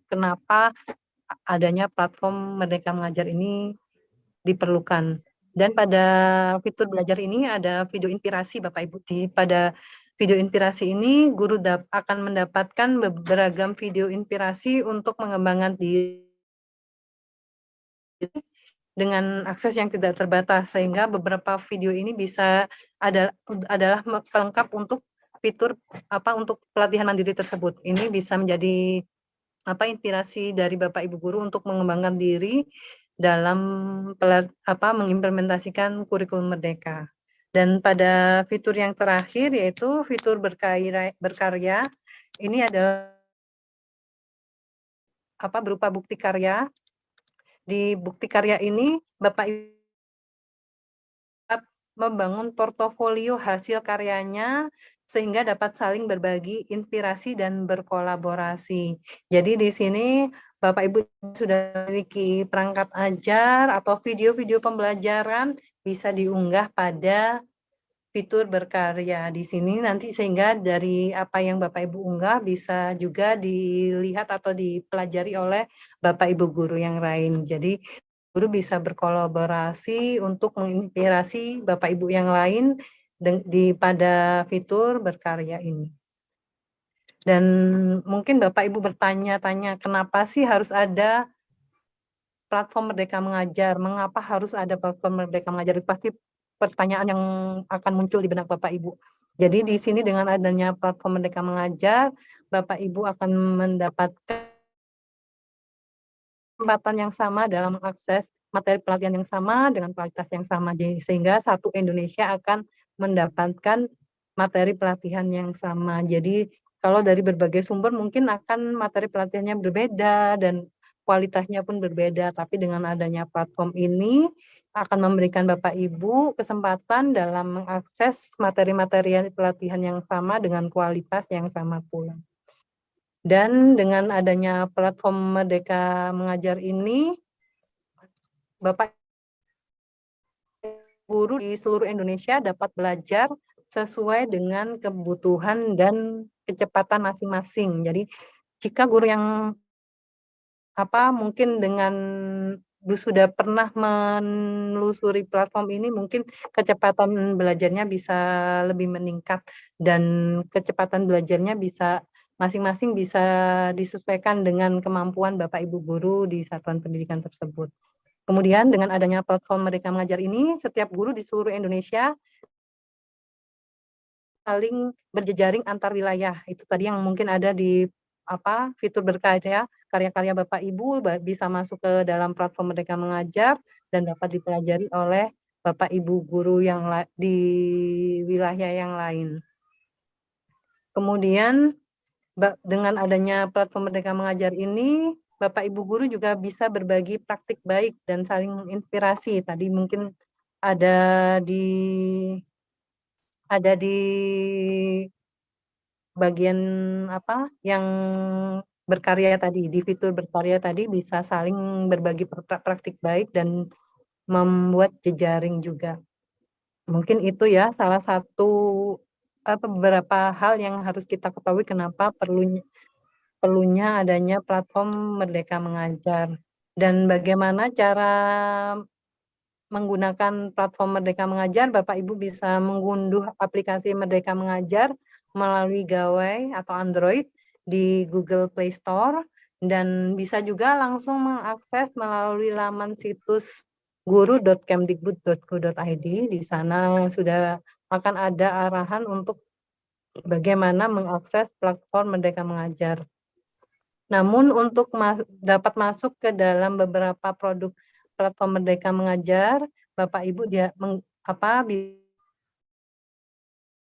kenapa adanya platform Merdeka Mengajar ini diperlukan. Dan pada fitur belajar ini ada video inspirasi Bapak Ibu. Pada video inspirasi ini guru akan mendapatkan beragam video inspirasi untuk mengembangkan diri dengan akses yang tidak terbatas, sehingga beberapa video ini bisa adalah pelengkap untuk fitur untuk pelatihan mandiri tersebut. Ini bisa menjadi inspirasi dari Bapak Ibu guru untuk mengembangkan diri dalam mengimplementasikan kurikulum Merdeka. Dan pada fitur yang terakhir yaitu fitur berkarya, ini adalah berupa bukti karya. Di bukti karya ini Bapak Ibu membangun portofolio hasil karyanya sehingga dapat saling berbagi inspirasi dan berkolaborasi. Jadi di sini Bapak Ibu sudah memiliki perangkat ajar atau video-video pembelajaran bisa diunggah pada fitur berkarya di sini nanti, sehingga dari apa yang Bapak Ibu unggah bisa juga dilihat atau dipelajari oleh Bapak Ibu guru yang lain. Jadi guru bisa berkolaborasi untuk menginspirasi Bapak Ibu yang lain pada fitur berkarya ini. Dan mungkin Bapak Ibu bertanya-tanya, kenapa sih harus ada platform Merdeka Mengajar? Mengapa harus ada platform Merdeka Mengajar? Pasti pertanyaan yang akan muncul di benak Bapak Ibu. Jadi di sini dengan adanya platform Merdeka Mengajar, Bapak Ibu akan mendapatkan kesempatan yang sama dalam mengakses materi pelatihan yang sama dengan kualitas yang sama. Jadi sehingga satu Indonesia akan mendapatkan materi pelatihan yang sama. Jadi kalau dari berbagai sumber mungkin akan materi pelatihannya berbeda dan kualitasnya pun berbeda, tapi dengan adanya platform ini akan memberikan Bapak Ibu kesempatan dalam mengakses materi-materi pelatihan yang sama dengan kualitas yang sama pula. Dan dengan adanya platform Merdeka Mengajar ini, Bapak guru di seluruh Indonesia dapat belajar sesuai dengan kebutuhan dan kecepatan masing-masing. Jadi jika guru yang mungkin sudah pernah menelusuri platform ini, mungkin kecepatan belajarnya bisa lebih meningkat dan kecepatan belajarnya bisa masing-masing bisa disesuaikan dengan kemampuan Bapak Ibu guru di satuan pendidikan tersebut. Kemudian dengan adanya platform Merdeka Mengajar ini, setiap guru di seluruh Indonesia saling berjejaring antar wilayah. Itu tadi yang mungkin ada di fitur berkarya, karya-karya Bapak Ibu bisa masuk ke dalam platform Merdeka Mengajar dan dapat dipelajari oleh Bapak Ibu guru yang di wilayah yang lain. Kemudian dengan adanya platform Merdeka Mengajar ini, Bapak Ibu guru juga bisa berbagi praktik baik dan saling menginspirasi. Tadi mungkin ada di ada di bagian apa, yang berkarya tadi, di fitur berkarya tadi bisa saling berbagi praktik baik dan membuat jejaring juga. Mungkin itu ya salah satu, beberapa hal yang harus kita ketahui kenapa perlunya adanya platform Merdeka Mengajar. Dan bagaimana cara menggunakan platform Merdeka Mengajar, Bapak Ibu bisa mengunduh aplikasi Merdeka Mengajar melalui Gawai atau Android di Google Play Store dan bisa juga langsung mengakses melalui laman situs guru.kemdikbud.go.id. Di sana sudah akan ada arahan untuk bagaimana mengakses platform Merdeka Mengajar. Namun untuk dapat masuk ke dalam beberapa produk platform Merdeka Mengajar, Bapak Ibu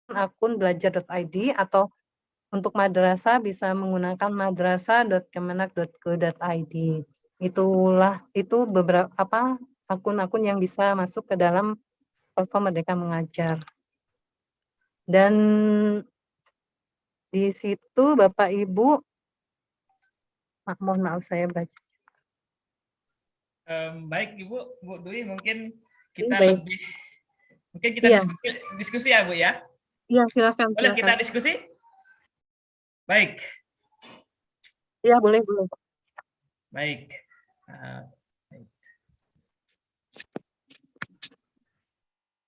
akun belajar.id atau untuk madrasah bisa menggunakan madrasah.kemenak.go.id. Itu beberapa akun-akun yang bisa masuk ke dalam platform Merdeka Mengajar. Dan di situ Bapak Ibu, mohon maaf saya baca. Baik Ibu, Bu Dwi, mungkin Baik. kita Iya. diskusi ya Bu ya. Iya, silakan. Boleh kita diskusi? Baik. Iya, boleh. Baik.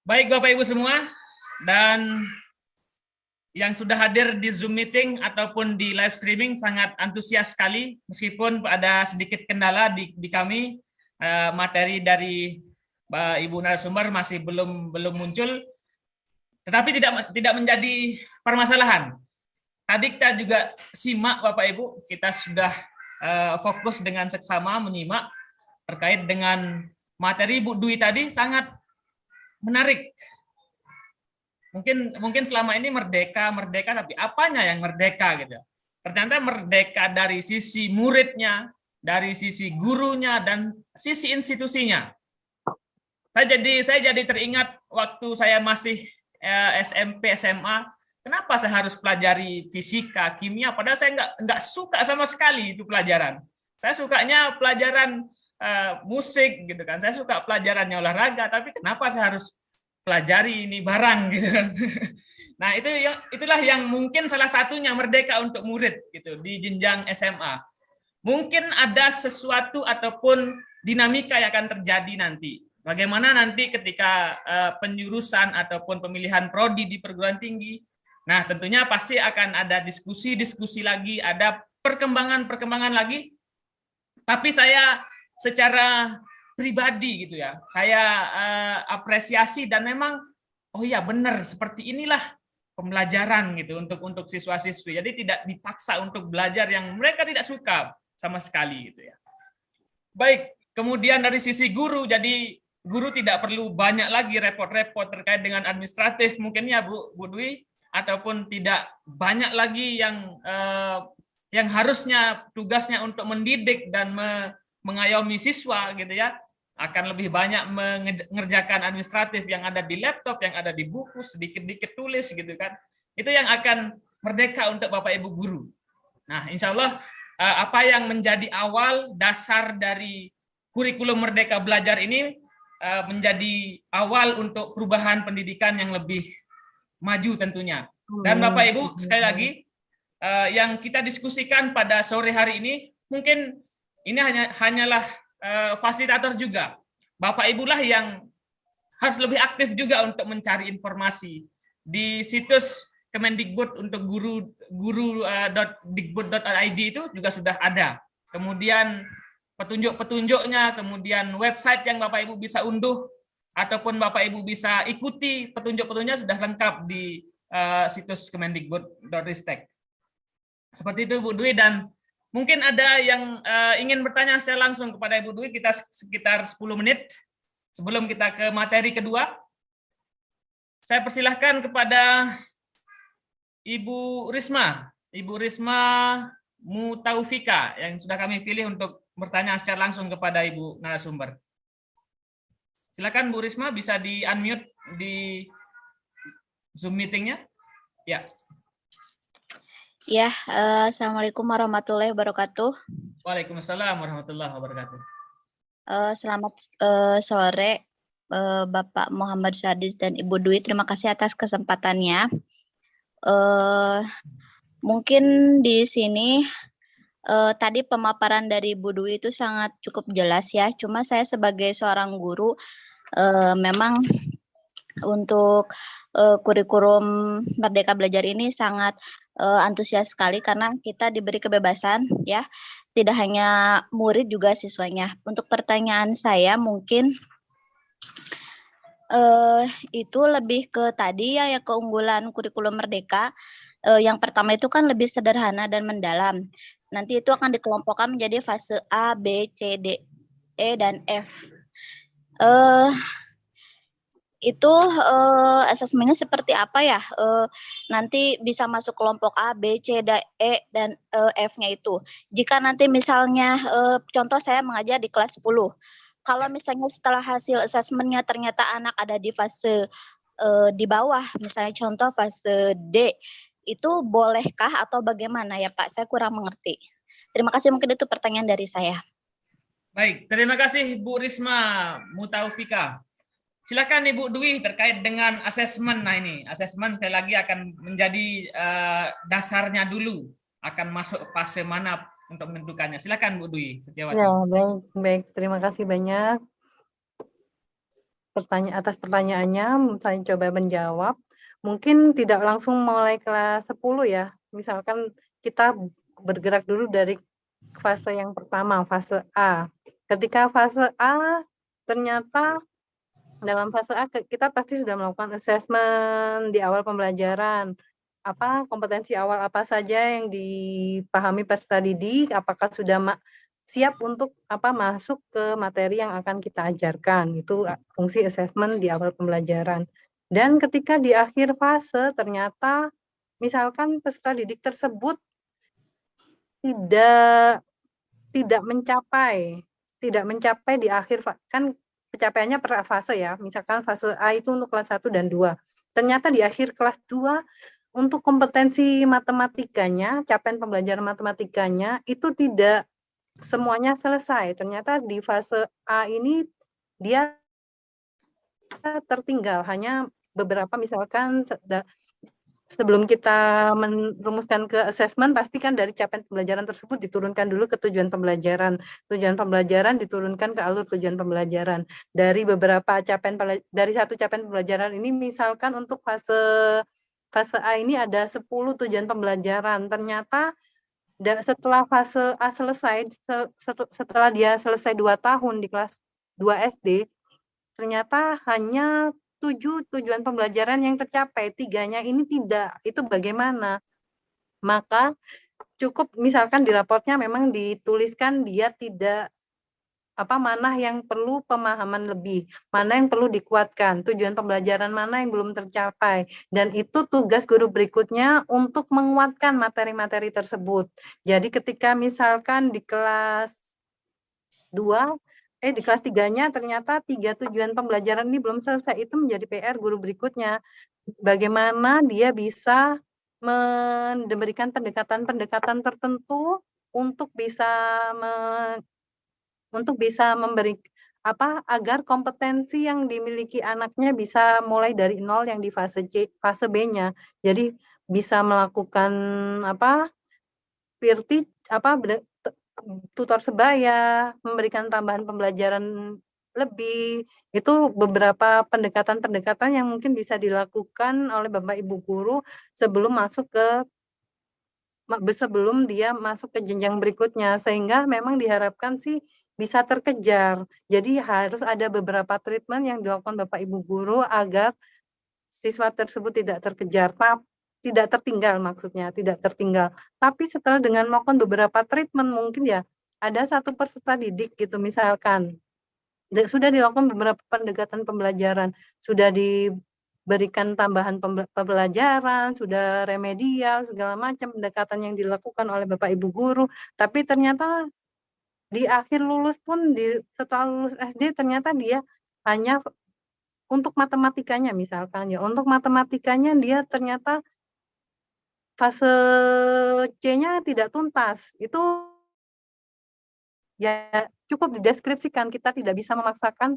Baik Bapak Ibu semua, dan yang sudah hadir di Zoom meeting ataupun di live streaming sangat antusias sekali, meskipun ada sedikit kendala di kami, materi dari Ibu narasumber masih belum muncul, tetapi tidak menjadi permasalahan. Tadi kita juga simak Bapak Ibu, kita sudah fokus dengan seksama menyimak terkait dengan materi Bu Dwi tadi sangat menarik. Mungkin selama ini merdeka, tapi apanya yang merdeka gitu. Ternyata merdeka dari sisi muridnya, dari sisi gurunya dan sisi institusinya. Saya jadi teringat waktu saya masih SMP, SMA, kenapa saya harus pelajari fisika, kimia, padahal saya nggak suka sama sekali itu pelajaran. Saya sukanya pelajaran musik gitu kan. Saya suka pelajarannya olahraga, tapi kenapa saya harus pelajari ini barang gitu kan. Nah, itulah yang mungkin salah satunya merdeka untuk murid gitu di jenjang SMA. Mungkin ada sesuatu ataupun dinamika yang akan terjadi nanti. Bagaimana nanti ketika penjurusan ataupun pemilihan prodi di perguruan tinggi. Nah, tentunya pasti akan ada diskusi lagi, ada perkembangan lagi. Tapi saya secara pribadi gitu ya, saya apresiasi dan memang oh iya benar seperti inilah pembelajaran gitu untuk siswa-siswi. Jadi tidak dipaksa untuk belajar yang mereka tidak suka sama sekali gitu ya. Baik, kemudian dari sisi guru, jadi guru tidak perlu banyak lagi repot-repot terkait dengan administratif mungkin ya Bu Dwi, ataupun tidak banyak lagi yang harusnya tugasnya untuk mendidik dan mengayomi siswa gitu ya, akan lebih banyak mengerjakan administratif yang ada di laptop, yang ada di buku, sedikit-dikit tulis gitu kan. Itu yang akan merdeka untuk Bapak Ibu guru. Nah, insya Allah apa yang menjadi awal dasar dari kurikulum Merdeka Belajar ini menjadi awal untuk perubahan pendidikan yang lebih maju tentunya. Dan Bapak Ibu, sekali lagi, yang kita diskusikan pada sore hari ini, mungkin ini hanyalah fasilitator juga. Bapak Ibu lah yang harus lebih aktif juga untuk mencari informasi di situs Kemendikbud untuk guru.dikbud.id itu juga sudah ada. Kemudian petunjuk-petunjuknya, kemudian website yang Bapak Ibu bisa unduh ataupun Bapak Ibu bisa ikuti petunjuk-petunjuknya sudah lengkap di situs kemendikbud.ristek. Seperti itu Bu Dwi, dan mungkin ada yang ingin bertanya secara langsung kepada Ibu Dwi, kita sekitar 10 menit sebelum kita ke materi kedua. Saya persilahkan kepada Ibu Risma. Ibu Risma Mutaufika yang sudah kami pilih untuk bertanya secara langsung kepada Ibu narasumber. Silakan Bu Risma, bisa di-unmute di Zoom meeting-nya. Ya. Ya, Assalamualaikum warahmatullahi wabarakatuh. Waalaikumsalam warahmatullahi wabarakatuh. Selamat sore, Bapak Muhammad Sadis dan Ibu Dwi. Terima kasih atas kesempatannya. Mungkin di sini tadi pemaparan dari Bu Dwi itu sangat cukup jelas ya. Cuma saya sebagai seorang guru memang untuk kurikulum Merdeka Belajar ini sangat antusias sekali karena kita diberi kebebasan ya. Tidak hanya murid juga siswanya. Untuk pertanyaan saya mungkin itu lebih ke tadi ya keunggulan kurikulum Merdeka. Yang pertama itu kan lebih sederhana dan mendalam. Nanti itu akan dikelompokkan menjadi fase A, B, C, D, E, dan F. Itu asesmennya seperti apa ya? Nanti bisa masuk kelompok A, B, C, D, E, dan F-nya itu. Jika nanti misalnya, contoh saya mengajar di kelas 10. Kalau misalnya setelah hasil asesmennya ternyata anak ada di fase di bawah, misalnya contoh fase D, itu bolehkah atau bagaimana ya Pak? Saya kurang mengerti. Terima kasih, mungkin itu pertanyaan dari saya. Baik, terima kasih Bu Risma Mutaufika. Silakan Ibu Dwi terkait dengan asesmen. Nah ini, asesmen sekali lagi akan menjadi dasarnya dulu. Akan masuk fase mana untuk menentukannya. Silakan Bu Dwi Setiawati. Ya, baik. Terima kasih banyak atas pertanyaannya. Saya coba menjawab. Mungkin tidak langsung mulai kelas 10 ya. Misalkan kita bergerak dulu dari fase yang pertama, fase A. Ketika fase A, ternyata dalam fase A kita pasti sudah melakukan assessment di awal pembelajaran. Kompetensi awal apa saja yang dipahami peserta didik, apakah sudah siap untuk masuk ke materi yang akan kita ajarkan. Itu fungsi assessment di awal pembelajaran. Dan ketika di akhir fase ternyata misalkan peserta didik tersebut tidak mencapai di akhir kan pencapaiannya per fase ya. Misalkan fase A itu untuk kelas 1 dan 2. Ternyata di akhir kelas 2 untuk kompetensi matematikanya, capaian pembelajaran matematikanya itu tidak semuanya selesai. Ternyata di fase A ini dia tertinggal, hanya beberapa misalkan sebelum kita merumuskan ke assessment, pastikan dari capaian pembelajaran tersebut diturunkan dulu ke tujuan pembelajaran. Tujuan pembelajaran diturunkan ke alur tujuan pembelajaran. Dari satu capaian pembelajaran ini, misalkan untuk fase A ini ada 10 tujuan pembelajaran. Ternyata setelah fase A selesai, setelah dia selesai 2 tahun di kelas 2 SD, ternyata hanya 7 tujuan pembelajaran yang tercapai, 3-nya ini tidak. Itu bagaimana? Maka cukup misalkan di raportnya memang dituliskan dia tidak mana yang perlu pemahaman lebih, mana yang perlu dikuatkan, tujuan pembelajaran mana yang belum tercapai, dan itu tugas guru berikutnya untuk menguatkan materi-materi tersebut. Jadi ketika misalkan di kelas 2, di kelas 3-nya ternyata 3 tujuan pembelajaran ini belum selesai, itu menjadi PR guru berikutnya. Bagaimana dia bisa memberikan pendekatan-pendekatan tertentu untuk bisa memberi agar kompetensi yang dimiliki anaknya bisa mulai dari nol yang di fase B-nya. Jadi bisa melakukan peer tutor sebaya, memberikan tambahan pembelajaran lebih. Itu beberapa pendekatan-pendekatan yang mungkin bisa dilakukan oleh Bapak Ibu guru sebelum dia masuk ke jenjang berikutnya, sehingga memang diharapkan sih bisa terkejar. Jadi harus ada beberapa treatment yang dilakukan Bapak Ibu guru agar siswa tersebut tidak tertinggal maksudnya, tidak tertinggal. Tapi setelah dengan melakukan beberapa treatment mungkin ya ada satu peserta didik gitu misalkan sudah dilakukan beberapa pendekatan pembelajaran, sudah berikan tambahan pembelajaran, sudah remedial, segala macam pendekatan yang dilakukan oleh Bapak Ibu guru, tapi ternyata di akhir lulus pun setelah lulus SD ternyata dia hanya untuk matematikanya misalkan ya, untuk matematikanya dia ternyata fase C-nya tidak tuntas. Itu ya cukup dideskripsikan, kita tidak bisa memaksakan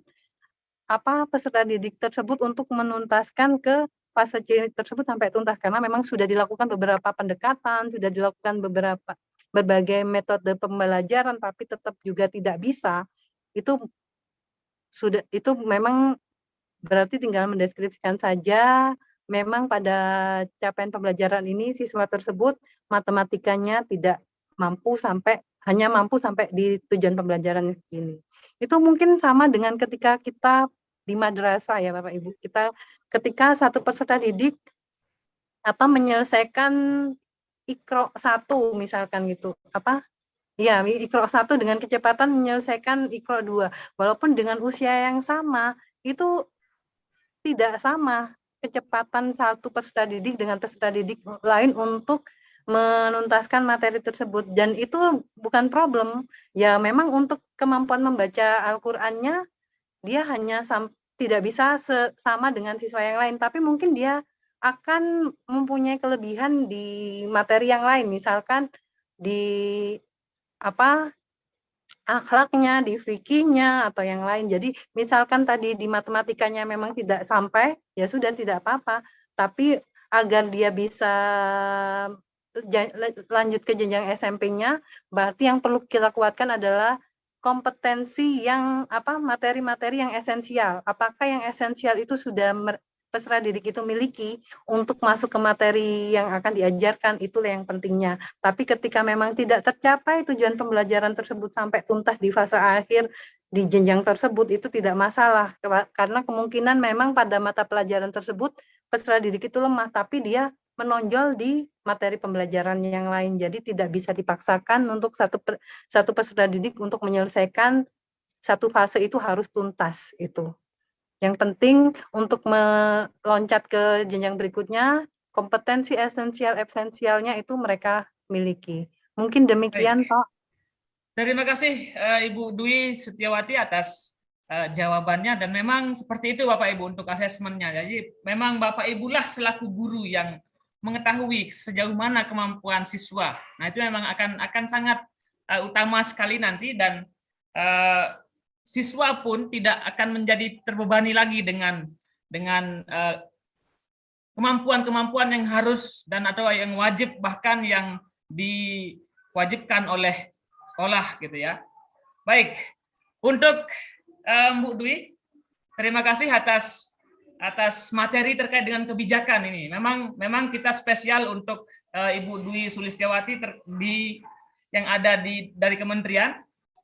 peserta didik tersebut untuk menuntaskan ke fase C tersebut sampai tuntas, karena memang sudah dilakukan beberapa pendekatan, sudah dilakukan berbagai metode pembelajaran, tapi tetap juga tidak bisa. Itu memang berarti tinggal mendeskripsikan saja, memang pada capaian pembelajaran ini siswa tersebut matematikanya hanya mampu sampai di tujuan pembelajaran ini. Itu mungkin sama dengan ketika kita di madrasah ya Bapak Ibu, ketika satu peserta didik menyelesaikan Iqra 1 misalkan gitu, Iqra 1 dengan kecepatan menyelesaikan Iqra 2, walaupun dengan usia yang sama, itu tidak sama kecepatan satu peserta didik dengan peserta didik lain untuk menuntaskan materi tersebut, dan itu bukan problem. Ya memang untuk kemampuan membaca Al-Qur'annya dia hanya tidak bisa sama dengan siswa yang lain, tapi mungkin dia akan mempunyai kelebihan di materi yang lain, misalkan di akhlaknya, di fikihnya, atau yang lain. Jadi misalkan tadi di matematikanya memang tidak sampai, ya sudah tidak apa-apa. Tapi agar dia bisa lanjut ke jenjang SMP-nya, berarti yang perlu kita kuatkan adalah kompetensi yang materi-materi yang esensial. Apakah yang esensial itu sudah peserta didik itu miliki untuk masuk ke materi yang akan diajarkan, itulah yang pentingnya. Tapi ketika memang tidak tercapai tujuan pembelajaran tersebut sampai tuntas di fase akhir di jenjang tersebut, itu tidak masalah, karena kemungkinan memang pada mata pelajaran tersebut peserta didik itu lemah, tapi dia menonjol di materi pembelajaran yang lain. Jadi tidak bisa dipaksakan untuk satu peserta didik untuk menyelesaikan satu fase itu harus tuntas itu. Yang penting untuk meloncat ke jenjang berikutnya, kompetensi esensialnya itu mereka miliki. Mungkin demikian, Pak. Terima kasih Ibu Dwi Setiawati atas jawabannya, dan memang seperti itu Bapak Ibu untuk asesmennya. Jadi memang Bapak Ibu lah selaku guru yang mengetahui sejauh mana kemampuan siswa. Nah, itu memang akan sangat utama sekali nanti, dan siswa pun tidak akan menjadi terbebani lagi dengan kemampuan-kemampuan yang harus dan atau yang wajib, bahkan yang diwajibkan oleh sekolah gitu ya. Baik, untuk Bu Dwi, terima kasih atas materi terkait dengan kebijakan ini. Memang kita spesial untuk Ibu Dwi Sulistiawati yang ada dari kementerian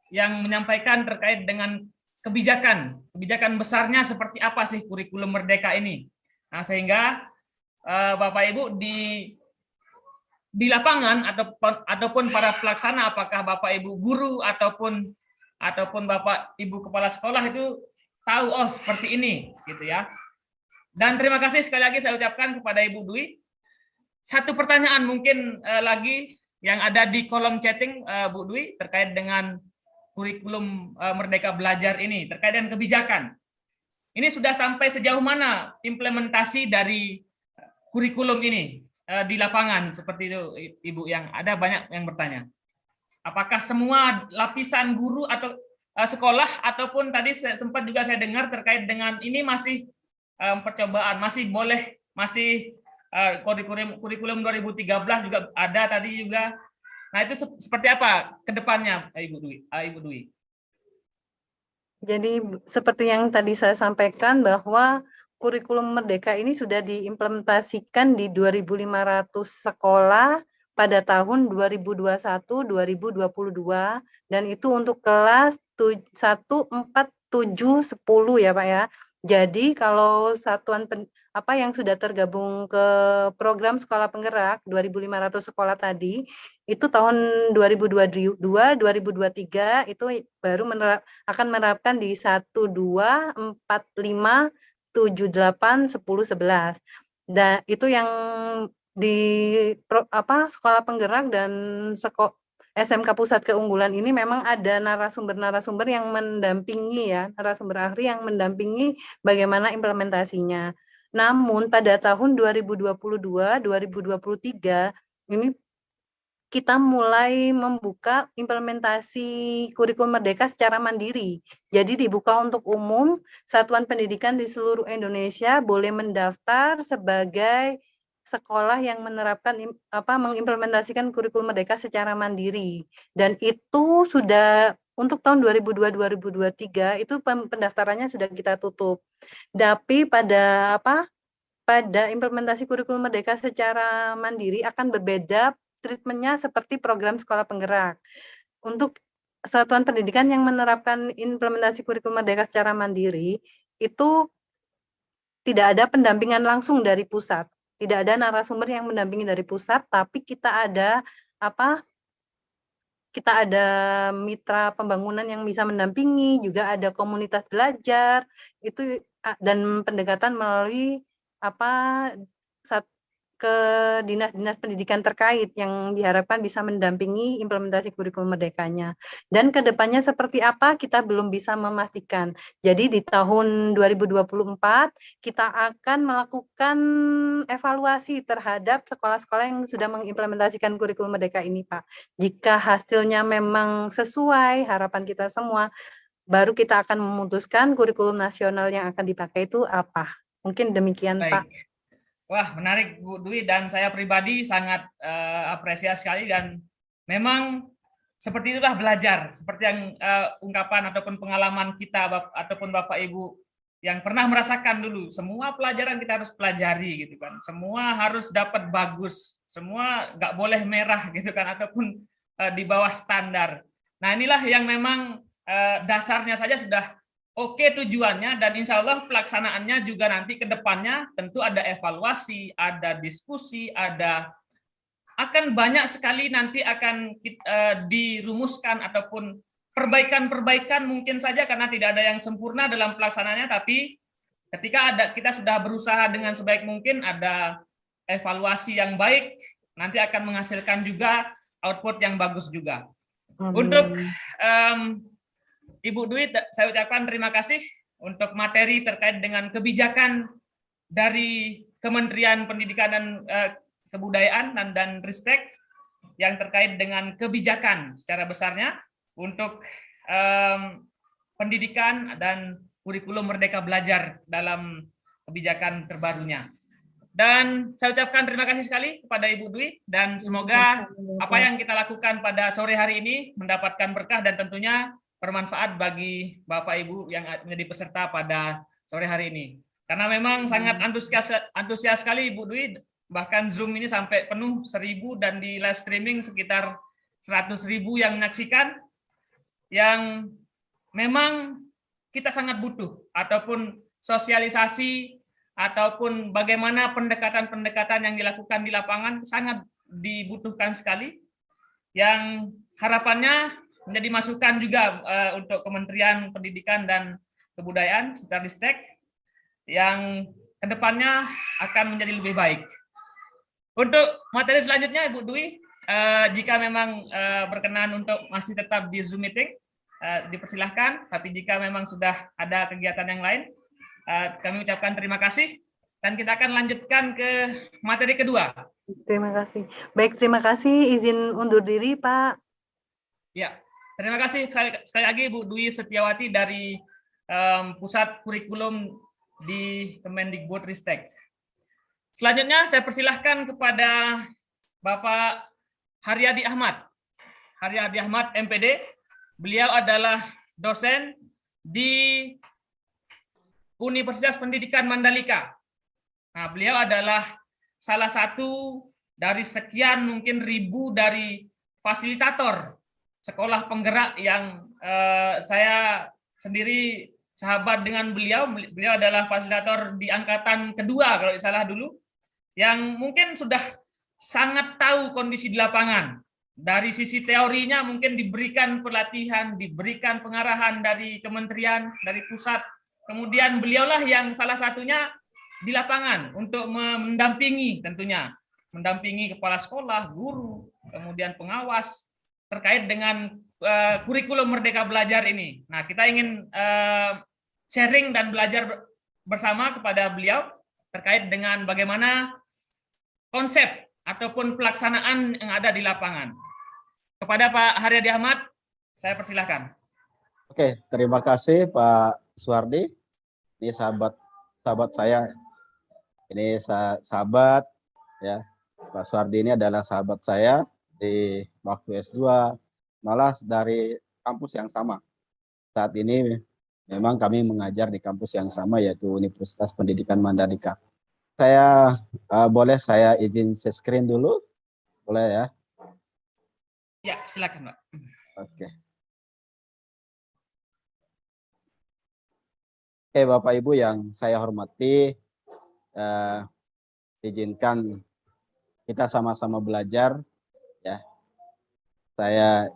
yang menyampaikan terkait dengan kebijakan besarnya seperti apa sih kurikulum merdeka ini. Nah, sehingga Bapak Ibu di lapangan ataupun para pelaksana, apakah Bapak Ibu guru ataupun Bapak Ibu kepala sekolah itu tahu, oh seperti ini gitu ya. Dan terima kasih sekali lagi saya ucapkan kepada Ibu Dwi. Satu pertanyaan mungkin lagi yang ada di kolom chatting Bu Dwi terkait dengan kurikulum Merdeka Belajar ini, terkait dengan kebijakan. Ini sudah sampai sejauh mana implementasi dari kurikulum ini di lapangan, seperti itu Ibu, yang ada banyak yang bertanya. Apakah semua lapisan guru atau sekolah, ataupun tadi sempat juga saya dengar terkait dengan ini masih percobaan, masih kurikulum 2013 juga ada tadi juga. Nah, itu seperti apa ke depannya Ibu Dwi? Jadi seperti yang tadi saya sampaikan bahwa kurikulum merdeka ini sudah diimplementasikan di 2.500 sekolah pada tahun 2021-2022, dan itu untuk kelas 1, 4, 7, 10 ya Pak ya. Jadi kalau satuan yang sudah tergabung ke program sekolah penggerak 2.500 sekolah tadi, itu tahun 2022, 2023 itu baru akan menerapkan di 1, 2, 4, 5, 7, 8, 10, 11. Dan itu yang di sekolah penggerak dan SMK Pusat Keunggulan ini memang ada narasumber-narasumber yang mendampingi ya, narasumber ahli yang mendampingi bagaimana implementasinya. Namun pada tahun 2022, 2023 ini kita mulai membuka implementasi kurikulum merdeka secara mandiri. Jadi dibuka untuk umum, satuan pendidikan di seluruh Indonesia boleh mendaftar sebagai sekolah yang menerapkan mengimplementasikan kurikulum merdeka secara mandiri. Dan itu sudah untuk tahun 2022-2023 itu pendaftarannya sudah kita tutup. Tapi pada implementasi kurikulum merdeka secara mandiri akan berbeda treatmentnya seperti program sekolah penggerak. Untuk satuan pendidikan yang menerapkan implementasi kurikulum merdeka secara mandiri, itu tidak ada pendampingan langsung dari pusat. Tidak ada narasumber yang mendampingi dari pusat, tapi kita ada mitra pembangunan yang bisa mendampingi, juga ada komunitas belajar, itu dan pendekatan melalui ke dinas-dinas pendidikan terkait yang diharapkan bisa mendampingi implementasi kurikulum merdekanya. Dan kedepannya seperti apa kita belum bisa memastikan. Jadi di tahun 2024 kita akan melakukan evaluasi terhadap sekolah-sekolah yang sudah mengimplementasikan kurikulum merdeka ini, Pak. Jika hasilnya memang sesuai harapan kita semua, baru kita akan memutuskan kurikulum nasional yang akan dipakai itu apa. Mungkin demikian, Baik. Pak. Wah, menarik Bu Dwi, dan saya pribadi sangat apresiasi sekali, dan memang seperti itulah belajar, seperti yang ungkapan ataupun pengalaman kita ataupun Bapak Ibu yang pernah merasakan dulu, semua pelajaran kita harus pelajari gitu kan, semua harus dapat bagus, semua nggak boleh merah gitu kan, ataupun di bawah standar. Nah, inilah yang memang dasarnya saja sudah oke tujuannya, dan insya Allah pelaksanaannya juga nanti ke depannya tentu ada evaluasi, ada diskusi, akan banyak sekali nanti akan dirumuskan ataupun perbaikan-perbaikan mungkin saja, karena tidak ada yang sempurna dalam pelaksanaannya, tapi ketika kita sudah berusaha dengan sebaik mungkin, ada evaluasi yang baik, nanti akan menghasilkan juga output yang bagus juga. Untuk Ibu Dwi, saya ucapkan terima kasih untuk materi terkait dengan kebijakan dari Kementerian Pendidikan dan Kebudayaan dan Ristek yang terkait dengan kebijakan secara besarnya untuk pendidikan dan kurikulum Merdeka Belajar dalam kebijakan terbarunya. Dan saya ucapkan terima kasih sekali kepada Ibu Dwi, dan semoga apa yang kita lakukan pada sore hari ini mendapatkan berkah dan tentunya bermanfaat bagi Bapak Ibu yang menjadi peserta pada sore hari ini. Karena memang sangat antusias sekali Ibu Dwi, bahkan Zoom ini sampai penuh 1.000 dan di live streaming sekitar 100.000 yang menyaksikan, yang memang kita sangat butuh ataupun sosialisasi ataupun bagaimana pendekatan-pendekatan yang dilakukan di lapangan sangat dibutuhkan sekali, yang harapannya menjadi masukan juga untuk Kementerian Pendidikan dan Kebudayaan serta Ristek yang kedepannya akan menjadi lebih baik. Untuk materi selanjutnya Ibu Dwi, jika memang berkenan untuk masih tetap di Zoom meeting, dipersilahkan, tapi jika memang sudah ada kegiatan yang lain, kami ucapkan terima kasih, dan kita akan lanjutkan ke materi kedua. Terima kasih. Baik, terima kasih. Izin undur diri, Pak. Ya, terima kasih sekali lagi Bu Dwi Setiawati dari Pusat Kurikulum di Kemendikbudristek. Selanjutnya saya persilahkan kepada Bapak Haryadi Ahmad. Haryadi Ahmad, MPD. Beliau adalah dosen di Universitas Pendidikan Mandalika. Nah, beliau adalah salah satu dari sekian mungkin ribu dari fasilitator sekolah penggerak yang saya sendiri sahabat dengan beliau. Beliau adalah fasilitator di angkatan kedua kalau tidak salah dulu, yang mungkin sudah sangat tahu kondisi di lapangan. Dari sisi teorinya mungkin diberikan pelatihan, diberikan pengarahan dari kementerian, dari pusat, kemudian beliaulah yang salah satunya di lapangan untuk mendampingi, tentunya mendampingi kepala sekolah, guru, kemudian pengawas terkait dengan kurikulum Merdeka Belajar ini. Nah, kita ingin sharing dan belajar bersama kepada beliau terkait dengan bagaimana konsep ataupun pelaksanaan yang ada di lapangan. Kepada Pak Haryadi Ahmad, saya persilahkan. Oke, terima kasih Pak Suwardi. Ini sahabat saya. Ini sahabat ya. Pak Suwardi ini adalah sahabat saya di waktu S2, malah dari kampus yang sama. Saat ini memang kami mengajar di kampus yang sama, yaitu Universitas Pendidikan Mandalika. Boleh saya izin share screen dulu? Boleh ya? Ya, silakan, Pak. Oke. Oke, Bapak Ibu yang saya hormati, izinkan kita sama-sama belajar ya. Saya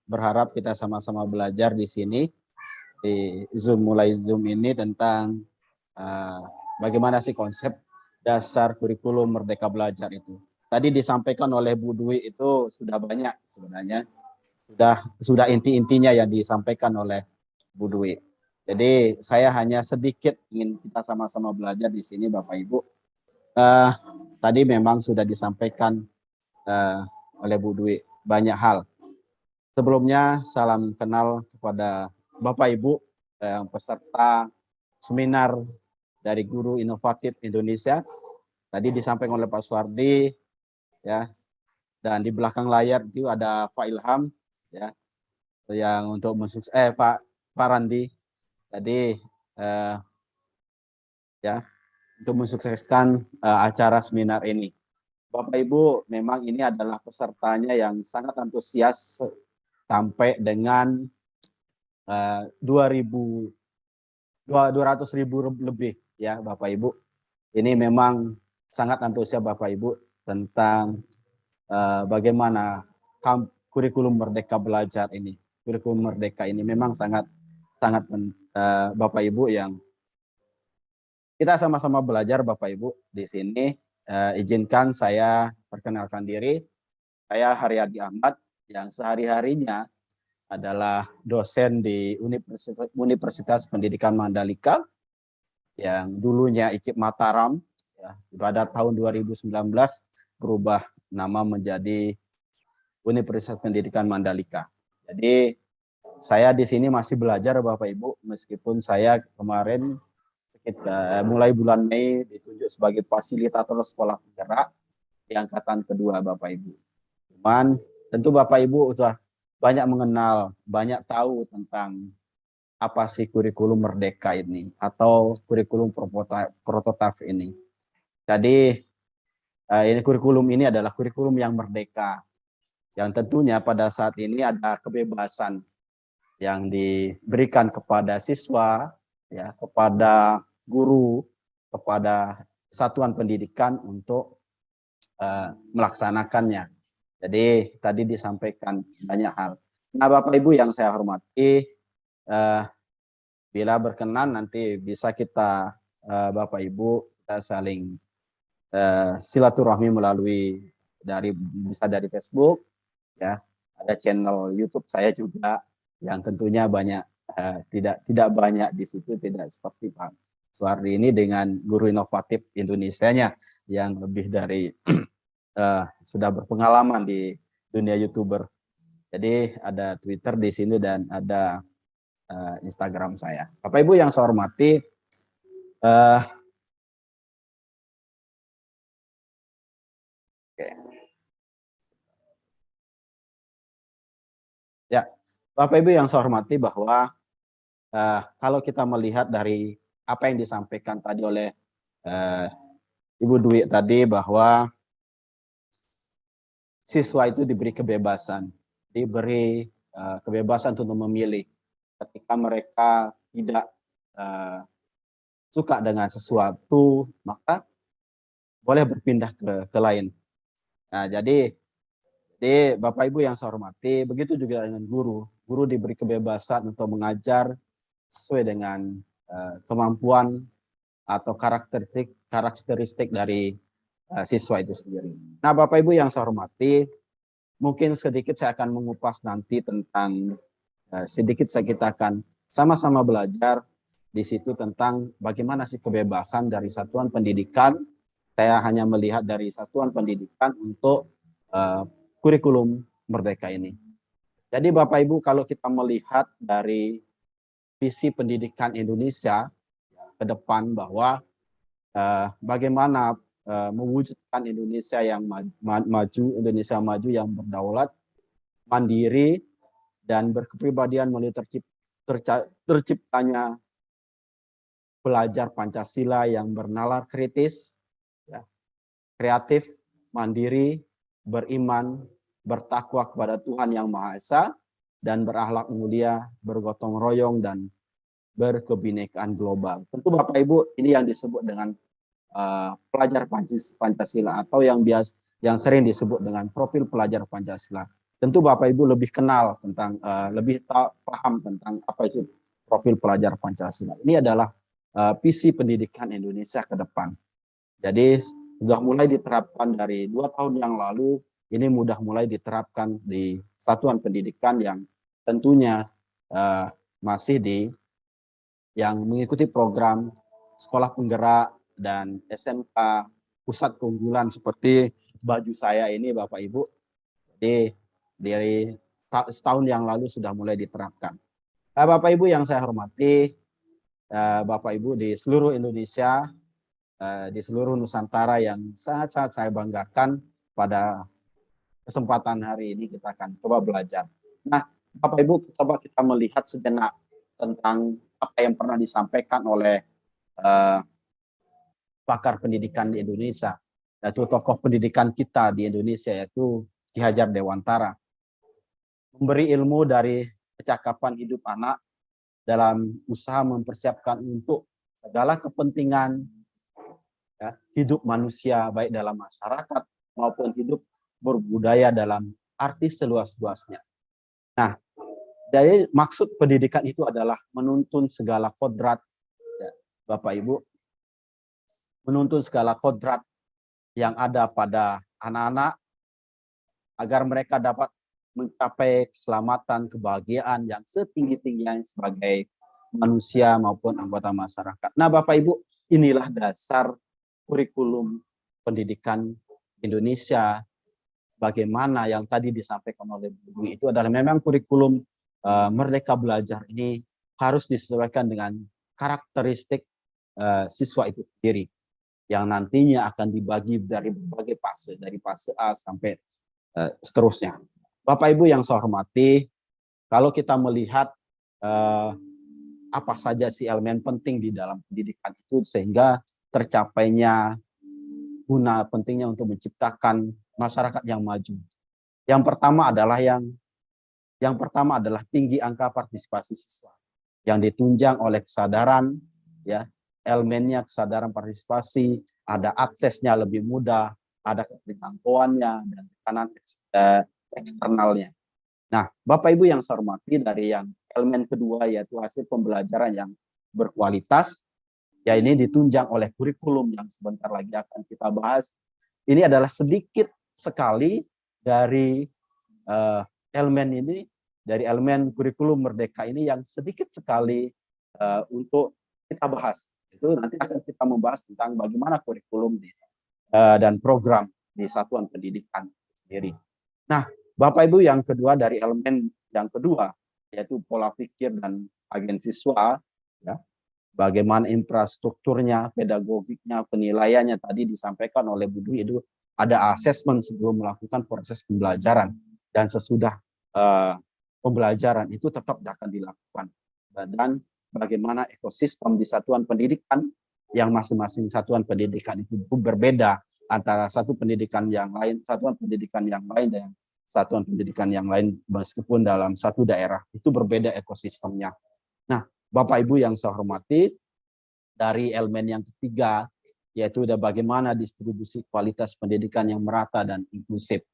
berharap kita sama-sama belajar di sini di mulai Zoom ini tentang bagaimana sih konsep dasar kurikulum Merdeka Belajar itu. Tadi disampaikan oleh Bu Dwi itu sudah banyak sebenarnya, sudah inti-intinya yang disampaikan oleh Bu Dwi. Jadi saya hanya sedikit ingin kita sama-sama belajar di sini, Bapak Ibu. Tadi memang sudah disampaikan oleh Bu Dwi banyak hal. Sebelumnya salam kenal kepada Bapak Ibu peserta seminar dari Guru Inovatif Indonesia. Tadi disampaikan oleh Pak Suwardi ya. Dan di belakang layar itu ada Pak Ilham ya, yang untuk mensukses Pak Randi tadi ya, untuk mensukseskan acara seminar ini. Bapak Ibu, memang ini adalah pesertanya yang sangat antusias sampai dengan 200.000 lebih ya Bapak Ibu. Ini memang sangat antusias Bapak Ibu tentang bagaimana kurikulum Merdeka Belajar ini. Kurikulum Merdeka ini memang sangat Bapak Ibu yang kita sama-sama belajar Bapak Ibu di sini. Izinkan saya perkenalkan diri. Saya Haryadi Ahmad yang sehari-harinya adalah dosen di Universitas Pendidikan Mandalika yang dulunya IKIP Mataram ya, pada tahun 2019 berubah nama menjadi Universitas Pendidikan Mandalika. Jadi saya di sini masih belajar Bapak Ibu, meskipun saya kemarin mulai bulan Mei ditunjuk sebagai fasilitator sekolah penggerak di angkatan kedua Bapak Ibu. Cuman tentu Bapak Ibu sudah banyak mengenal, banyak tahu tentang apa sih kurikulum Merdeka ini atau kurikulum prototipe ini. Jadi ini kurikulum ini adalah kurikulum yang merdeka, yang tentunya pada saat ini ada kebebasan yang diberikan kepada siswa, ya, kepada guru, kepada satuan pendidikan untuk melaksanakannya. Jadi tadi disampaikan banyak hal. Nah Bapak Ibu yang saya hormati, bila berkenan nanti bisa kita Bapak Ibu kita saling silaturahmi melalui bisa dari Facebook, ya, ada channel YouTube saya juga yang tentunya banyak tidak banyak di situ, tidak seperti Pak Suwardi ini dengan Guru Inovatif Indonesianya yang lebih dari sudah berpengalaman di dunia YouTuber. Jadi ada Twitter di sini dan ada Instagram saya. Bapak Ibu yang saya hormati, ya, Bapak Ibu yang saya hormati bahwa kalau kita melihat dari apa yang disampaikan tadi oleh Ibu Dwi tadi bahwa siswa itu diberi kebebasan, kebebasan untuk memilih. Ketika mereka tidak suka dengan sesuatu, maka boleh berpindah ke lain. Nah, jadi Bapak Ibu yang saya hormati, begitu juga dengan guru. Guru diberi kebebasan untuk mengajar sesuai dengan kemampuan atau karakteristik dari siswa itu sendiri. Nah, Bapak Ibu yang saya hormati, mungkin sedikit saya akan mengupas nanti tentang sedikit kita akan sama-sama belajar di situ tentang bagaimana sih kebebasan dari satuan pendidikan. Saya hanya melihat dari satuan pendidikan untuk kurikulum merdeka ini. Jadi Bapak Ibu, kalau kita melihat dari visi pendidikan Indonesia ke depan bahwa bagaimana mewujudkan Indonesia yang maju, Indonesia maju yang berdaulat, mandiri, dan berkepribadian melalui terciptanya pelajar Pancasila yang bernalar kritis, ya, kreatif, mandiri, beriman, bertakwa kepada Tuhan Yang Maha Esa, dan berakhlak mulia, bergotong royong, dan berkebinekaan global. Tentu Bapak Ibu, ini yang disebut dengan pelajar Pancasila atau yang sering disebut dengan profil pelajar Pancasila. Tentu Bapak Ibu lebih kenal tentang lebih paham tentang apa itu profil pelajar Pancasila. Ini adalah visi pendidikan Indonesia ke depan. Jadi sudah mulai diterapkan dari 2 tahun yang lalu, ini mudah mulai diterapkan di satuan pendidikan yang tentunya masih yang mengikuti program sekolah penggerak dan SMK pusat keunggulan seperti baju saya ini Bapak Ibu. Jadi dari setahun yang lalu sudah mulai diterapkan. Bapak Ibu yang saya hormati, Bapak Ibu di seluruh Indonesia, di seluruh Nusantara yang sangat-sangat saya banggakan pada kesempatan hari ini kita akan coba belajar. Nah, Bapak Ibu, coba kita melihat sejenak tentang apa yang pernah disampaikan oleh pakar pendidikan di Indonesia, yaitu tokoh pendidikan kita di Indonesia, yaitu Ki Hajar Dewantara. Memberi ilmu dari kecakapan hidup anak dalam usaha mempersiapkan untuk segala kepentingan ya, hidup manusia, baik dalam masyarakat maupun hidup berbudaya dalam arti seluas-luasnya. Nah, jadi maksud pendidikan itu adalah menuntun segala kodrat, ya, Bapak Ibu, menuntun segala kodrat yang ada pada anak-anak agar mereka dapat mencapai keselamatan, kebahagiaan yang setinggi-tingginya sebagai manusia maupun anggota masyarakat. Nah, Bapak Ibu, inilah dasar kurikulum pendidikan Indonesia. Bagaimana yang tadi disampaikan oleh Bu Dwi itu adalah memang kurikulum Merdeka Belajar ini harus disesuaikan dengan karakteristik siswa itu sendiri, yang nantinya akan dibagi dari berbagai fase, dari fase A sampai seterusnya. Bapak Ibu yang saya hormati, kalau kita melihat apa saja sih elemen penting di dalam pendidikan itu sehingga tercapainya guna pentingnya untuk menciptakan masyarakat yang maju. Yang pertama adalah tinggi angka partisipasi siswa yang ditunjang oleh kesadaran, ya, elemennya kesadaran partisipasi, ada aksesnya lebih mudah, ada keterjangkauannya dan tekanan eksternalnya. Nah, Bapak Ibu yang saya hormati, dari yang elemen kedua yaitu hasil pembelajaran yang berkualitas, ya ini ditunjang oleh kurikulum yang sebentar lagi akan kita bahas. Ini adalah sedikit sekali dari elemen ini, dari elemen kurikulum merdeka ini yang sedikit sekali untuk kita bahas. Itu nanti akan kita membahas tentang bagaimana kurikulum dan program di satuan pendidikan sendiri. Nah, Bapak Ibu yang kedua, dari elemen yang kedua yaitu pola pikir dan agen siswa, ya, bagaimana infrastrukturnya, pedagogiknya, penilaiannya tadi disampaikan oleh Bu Dwi, itu ada asesmen sebelum melakukan proses pembelajaran dan sesudah pembelajaran itu tetap akan dilakukan. Dan bagaimana ekosistem di satuan pendidikan yang masing-masing satuan pendidikan itu berbeda antara satuan pendidikan yang lain dan satuan pendidikan yang lain, meskipun dalam satu daerah itu berbeda ekosistemnya. Nah, Bapak Ibu yang saya hormati, dari elemen yang ketiga yaitu bagaimana distribusi kualitas pendidikan yang merata dan inklusif.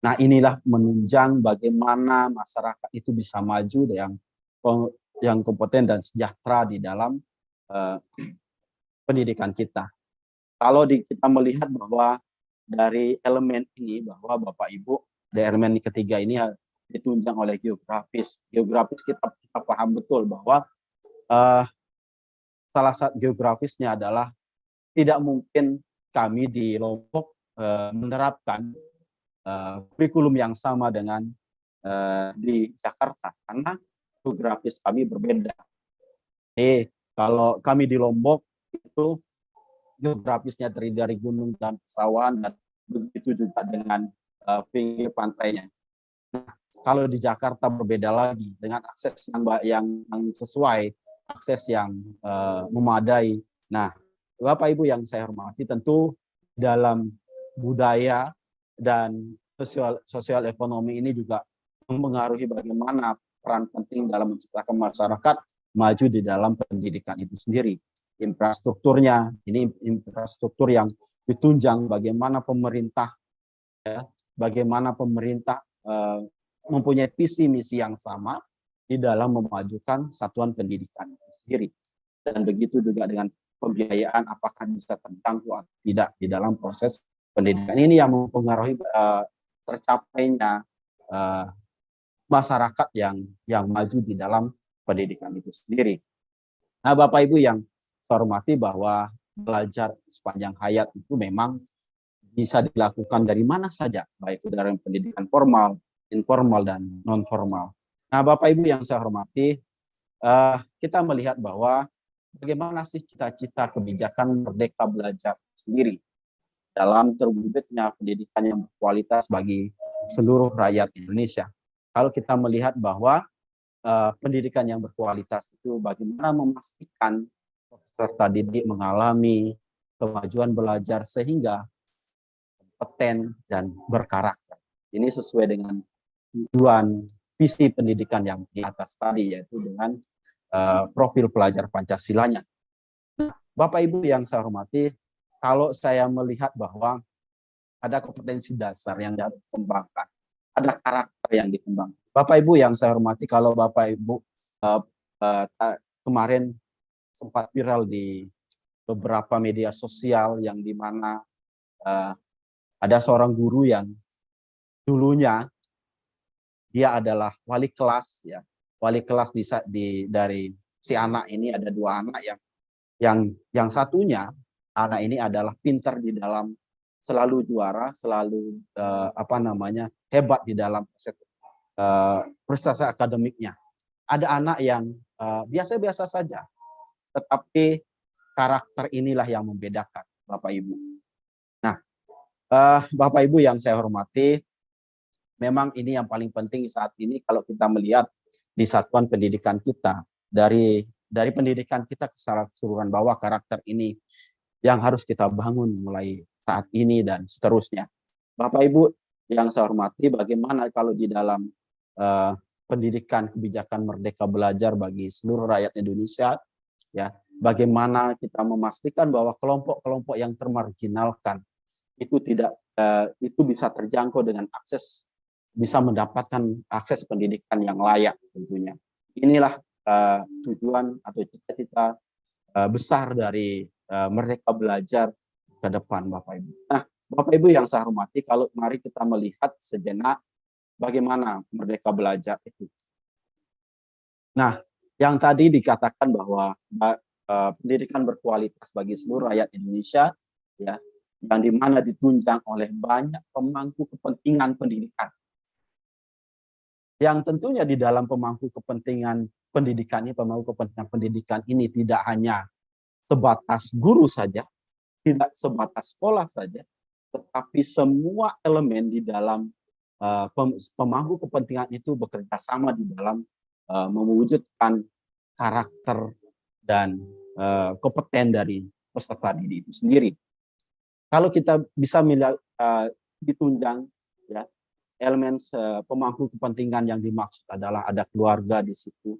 Nah, inilah menunjang bagaimana masyarakat itu bisa maju yang kompeten dan sejahtera di dalam eh, pendidikan kita. Kalau kita melihat bahwa dari elemen ini, bahwa Bapak Ibu, dari elemen ketiga ini ditunjang oleh geografis. Geografis kita paham betul bahwa salah satu geografisnya adalah tidak mungkin kami di Lombok menerapkan kurikulum yang sama dengan di Jakarta, karena geografis kami berbeda. Jadi kalau kami di Lombok itu geografisnya terdiri dari gunung dan pesawahan, dan begitu juga dengan pinggir pantainya. Nah, kalau di Jakarta berbeda lagi, dengan akses yang sesuai, akses yang memadai. Nah, Bapak Ibu yang saya hormati, tentu dalam budaya dan sosial ekonomi ini juga mempengaruhi bagaimana peran penting dalam menciptakan masyarakat maju di dalam pendidikan itu sendiri. Infrastrukturnya, ini infrastruktur yang ditunjang bagaimana pemerintah mempunyai visi misi yang sama di dalam memajukan satuan pendidikan itu sendiri. Dan begitu juga dengan pembiayaan, apakah bisa terjangkau atau tidak di dalam proses pendidikan. Ini yang mempengaruhi tercapainya masyarakat yang maju di dalam pendidikan itu sendiri. Nah, Bapak Ibu yang saya hormati, bahwa belajar sepanjang hayat itu memang bisa dilakukan dari mana saja, baik itu dari pendidikan formal, informal, dan non formal. Nah, Bapak Ibu yang saya hormati, kita melihat bahwa bagaimana sih cita-cita kebijakan Merdeka Belajar sendiri dalam terwujudnya pendidikan yang berkualitas bagi seluruh rakyat Indonesia. Kalau kita melihat bahwa pendidikan yang berkualitas itu bagaimana memastikan peserta didik mengalami kemajuan belajar sehingga kompeten dan berkarakter. Ini sesuai dengan tujuan visi pendidikan yang di atas tadi, yaitu dengan profil pelajar Pancasilanya. Nah, Bapak Ibu yang saya hormati, kalau saya melihat bahwa ada kompetensi dasar yang harus dikembangkan, ada karakter yang dikembangkan. Bapak Ibu yang saya hormati, kalau Bapak Ibu kemarin sempat viral di beberapa media sosial yang dimana ada seorang guru yang dulunya dia adalah wali kelas, ya, wali kelas dari si anak ini. Ada dua anak yang satunya anak ini adalah pintar di dalam, selalu juara, selalu hebat di dalam prestasi akademiknya. Ada anak yang biasa-biasa saja, tetapi karakter inilah yang membedakan, Bapak Ibu. Nah, Bapak Ibu yang saya hormati, memang ini yang paling penting saat ini kalau kita melihat di satuan pendidikan kita, dari pendidikan kita secara keseluruhan, bahwa karakter ini yang harus kita bangun mulai saat ini dan seterusnya. Bapak Ibu yang saya hormati, bagaimana kalau di dalam pendidikan kebijakan Merdeka Belajar bagi seluruh rakyat Indonesia, ya, bagaimana kita memastikan bahwa kelompok-kelompok yang termarginalkan itu itu bisa terjangkau dengan akses, bisa mendapatkan akses pendidikan yang layak tentunya. Inilah tujuan atau cita-cita besar dari Merdeka Belajar ke depan, Bapak Ibu. Nah, Bapak Ibu yang saya hormati, kalau mari kita melihat sejenak bagaimana Merdeka Belajar itu. Nah, yang tadi dikatakan bahwa pendidikan berkualitas bagi seluruh rakyat Indonesia, ya, yang dimana ditunjang oleh banyak pemangku kepentingan pendidikan. Yang tentunya di dalam pemangku kepentingan pendidikan ini tidak hanya sebatas guru saja, tidak sebatas sekolah saja, tetapi semua elemen di dalam pemangku kepentingan itu bekerja sama di dalam mewujudkan karakter dan kompeten dari peserta didik itu sendiri. Kalau kita bisa melihat ditunjang, ya, elemen pemangku kepentingan yang dimaksud adalah ada keluarga di situ,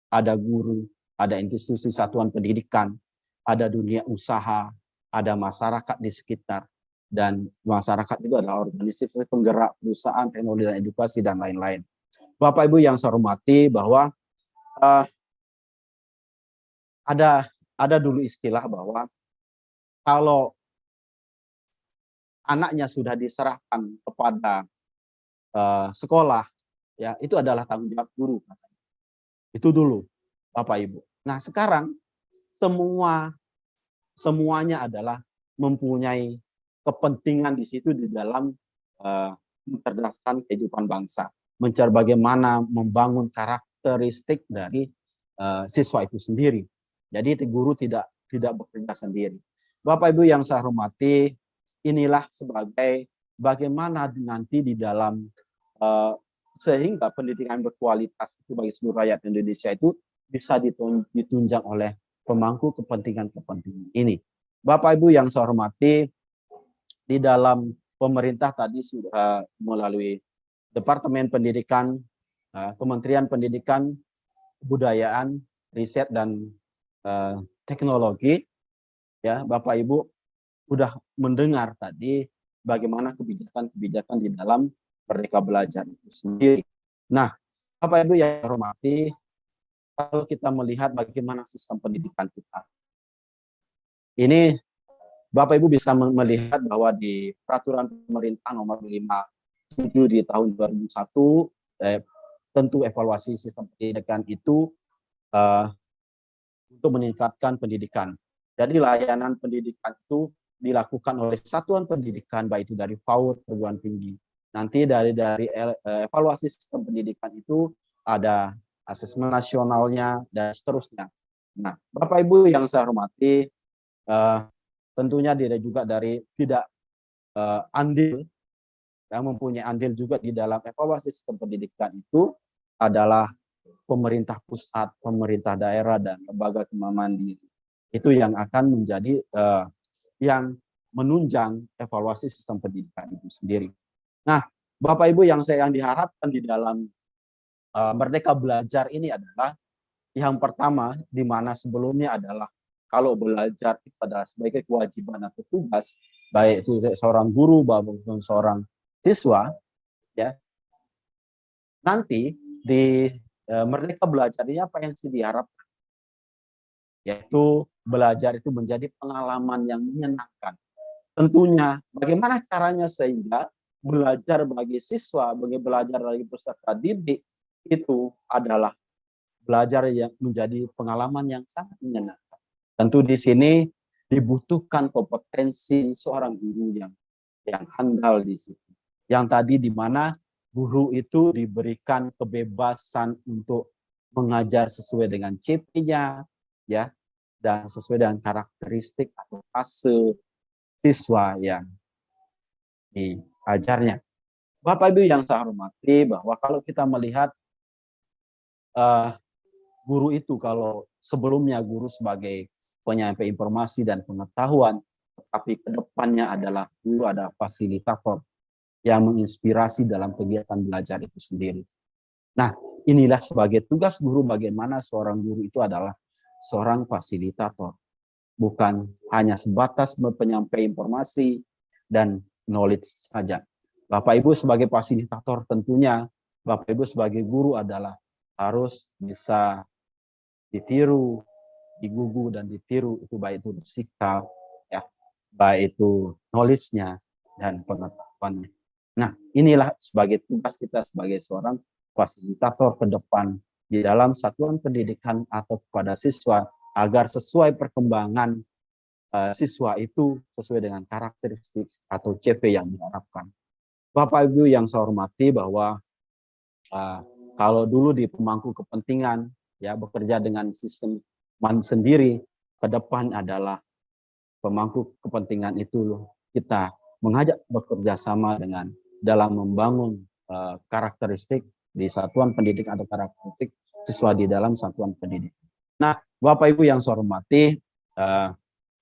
ada guru, ada institusi satuan pendidikan, ada dunia usaha, ada masyarakat di sekitar, dan masyarakat itu adalah organisasi penggerak perusahaan, teknologi dan edukasi, dan lain-lain. Bapak Ibu yang saya hormati, bahwa ada ada dulu istilah bahwa kalau anaknya sudah diserahkan kepada sekolah, ya itu adalah tanggung jawab guru. Itu dulu, Bapak Ibu. Nah sekarang semuanya adalah mempunyai kepentingan di situ di dalam mencerdaskan kehidupan bangsa, mencari bagaimana membangun karakteristik dari siswa itu sendiri. Jadi guru tidak bekerja sendiri. Bapak Ibu yang saya hormati, inilah sebagai bagaimana nanti di dalam sehingga pendidikan berkualitas itu bagi seluruh rakyat Indonesia itu bisa ditunjang oleh pemangku kepentingan-kepentingan ini. Bapak Ibu yang saya hormati, di dalam pemerintah tadi sudah melalui Departemen Pendidikan, Kementerian Pendidikan, Kebudayaan, Riset dan Teknologi, ya Bapak Ibu sudah mendengar tadi bagaimana kebijakan-kebijakan di dalam Merdeka Belajar itu sendiri. Nah, Bapak Ibu yang hormati, kalau kita melihat bagaimana sistem pendidikan kita, ini Bapak Ibu bisa melihat bahwa di Peraturan Pemerintah Nomor 57 di tahun 2001, tentu evaluasi sistem pendidikan itu untuk meningkatkan pendidikan. Jadi layanan pendidikan itu dilakukan oleh satuan pendidikan, baik itu dari PAUD, perguruan tinggi. Nanti dari evaluasi sistem pendidikan itu ada asesmen nasionalnya dan seterusnya. Nah, Bapak Ibu yang saya hormati, tentunya dia juga dari tidak andil, yang mempunyai andil juga di dalam evaluasi sistem pendidikan itu adalah pemerintah pusat, pemerintah daerah, dan lembaga keuangan mandiri. Itu yang akan menjadi yang menunjang evaluasi sistem pendidikan itu sendiri. Nah, Bapak Ibu yang diharapkan di dalam Merdeka Belajar ini adalah yang pertama, di mana sebelumnya adalah kalau belajar itu adalah sebagai kewajiban atau tugas, baik itu seorang guru maupun seorang siswa, ya. Nanti di Merdeka Belajar ini apa yang diharapkan? Yaitu belajar itu menjadi pengalaman yang menyenangkan. Tentunya bagaimana caranya sehingga belajar bagi siswa, bagi belajar bagi peserta didik itu adalah belajar yang menjadi pengalaman yang sangat menyenangkan. Tentu di sini dibutuhkan kompetensi seorang guru yang handal di situ. Yang tadi di mana guru itu diberikan kebebasan untuk mengajar sesuai dengan CP-nya, ya, dan sesuai dengan karakteristik atau fase siswa yang diajarnya. Bapak Ibu yang saya hormati, bahwa kalau kita melihat guru itu, kalau sebelumnya guru sebagai penyampai informasi dan pengetahuan, tapi kedepannya adalah guru ada fasilitator yang menginspirasi dalam kegiatan belajar itu sendiri. Nah, inilah sebagai tugas guru, bagaimana seorang guru itu adalah seorang fasilitator, bukan hanya sebatas penyampai informasi dan knowledge saja. Bapak Ibu sebagai fasilitator, tentunya Bapak Ibu sebagai guru adalah harus bisa ditiru, digugu dan ditiru, itu baik itu sikap, ya, baik itu knowledge-nya dan pengetahuannya. Nah, inilah sebagai tugas kita sebagai seorang fasilitator ke depan di dalam satuan pendidikan atau kepada siswa, agar sesuai perkembangan siswa itu sesuai dengan karakteristik atau CP yang diharapkan. Bapak Ibu yang saya hormati, bahwa kalau dulu di pemangku kepentingan, ya, bekerja dengan sistem sendiri, ke depan adalah pemangku kepentingan itu kita mengajak bekerja sama dengan dalam membangun karakteristik di satuan pendidikan atau karakteristik siswa di dalam satuan pendidikan. Nah, Bapak Ibu yang saya hormati,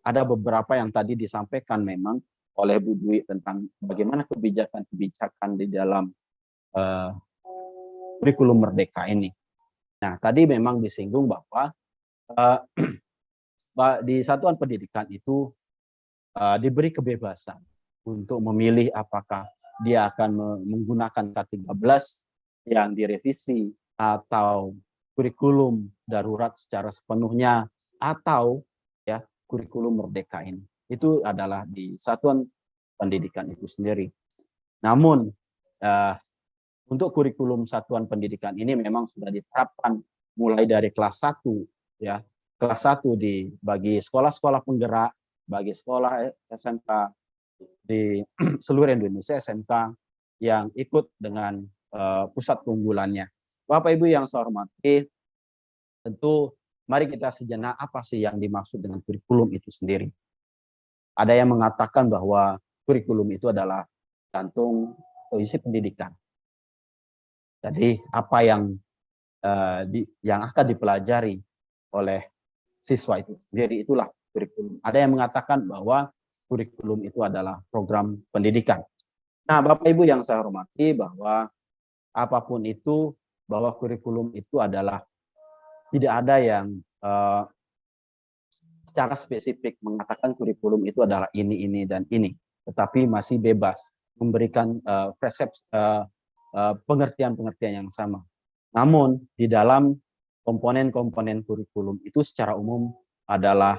ada beberapa yang tadi disampaikan memang oleh Bu Dwi tentang bagaimana kebijakan-kebijakan di dalam kurikulum Merdeka ini. Nah, tadi memang disinggung bahwa di satuan pendidikan itu diberi kebebasan untuk memilih apakah dia akan menggunakan K13 yang direvisi, atau kurikulum darurat secara sepenuhnya, atau ya kurikulum merdeka ini. Itu adalah di satuan pendidikan itu sendiri. Namun untuk kurikulum satuan pendidikan ini memang sudah diterapkan mulai dari kelas 1 ya. Kelas 1 bagi sekolah-sekolah penggerak, bagi sekolah SMK di seluruh Indonesia, SMK yang ikut dengan pusat keunggulannya. Bapak Ibu yang saya hormati, tentu mari kita sejenak apa sih yang dimaksud dengan kurikulum itu sendiri. Ada yang mengatakan bahwa kurikulum itu adalah jantung isi pendidikan. Jadi apa yang akan dipelajari oleh siswa itu sendiri itulah kurikulum. Ada yang mengatakan bahwa kurikulum itu adalah program pendidikan. Nah, Bapak Ibu yang saya hormati, bahwa apapun itu, bahwa kurikulum itu adalah tidak ada yang secara spesifik mengatakan kurikulum itu adalah ini dan ini, tetapi masih bebas memberikan pengertian-pengertian yang sama. Namun di dalam komponen-komponen kurikulum itu secara umum adalah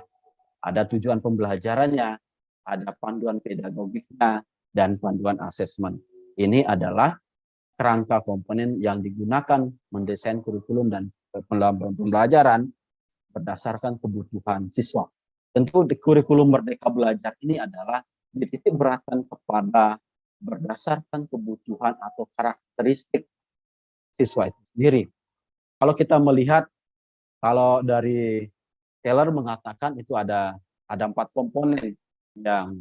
ada tujuan pembelajarannya, ada panduan pedagogiknya, dan panduan asesmen. Ini adalah kerangka komponen yang digunakan mendesain kurikulum dan pembelajaran berdasarkan kebutuhan siswa. Tentu di kurikulum Merdeka Belajar ini adalah dititik beratkan kepada berdasarkan kebutuhan atau karakteristik siswa itu sendiri. Kalau kita melihat, kalau dari Keller mengatakan itu ada 4 komponen yang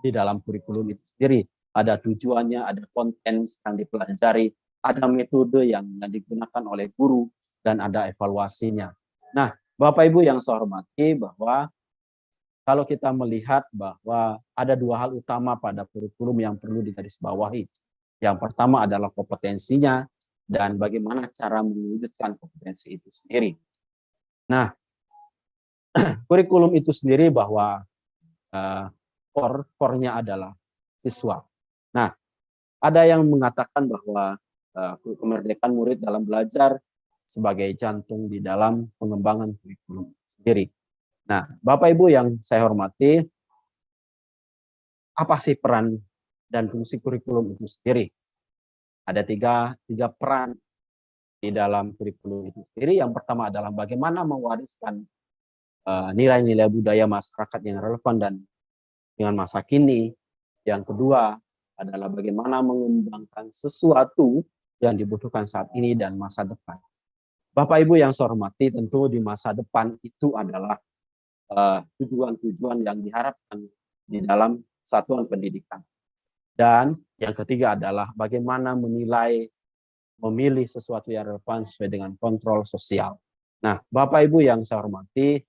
di dalam kurikulum itu sendiri. Ada tujuannya, ada konten yang dipelajari, ada metode yang digunakan oleh guru, dan ada evaluasinya. Nah, Bapak Ibu yang saya hormati, bahwa kalau kita melihat bahwa ada 2 hal utama pada kurikulum yang perlu digarisbawahi. Yang pertama adalah kompetensinya dan bagaimana cara mewujudkan kompetensi itu sendiri. Nah, kurikulum itu sendiri bahwa core-nya adalah siswa. Nah, ada yang mengatakan bahwa kemerdekaan murid dalam belajar sebagai jantung di dalam pengembangan kurikulum sendiri. Nah, Bapak Ibu yang saya hormati, apa sih peran dan fungsi kurikulum itu sendiri? Ada tiga peran di dalam kurikulum itu sendiri. Yang pertama adalah bagaimana mewariskan nilai-nilai budaya masyarakat yang relevan dan dengan masa kini. Yang kedua adalah bagaimana mengembangkan sesuatu yang dibutuhkan saat ini dan masa depan. Bapak Ibu yang saya hormati, tentu di masa depan itu adalah tujuan-tujuan yang diharapkan di dalam satuan pendidikan. Dan yang ketiga adalah bagaimana memilih sesuatu yang relevan sesuai dengan kontrol sosial. Nah, Bapak Ibu yang saya hormati,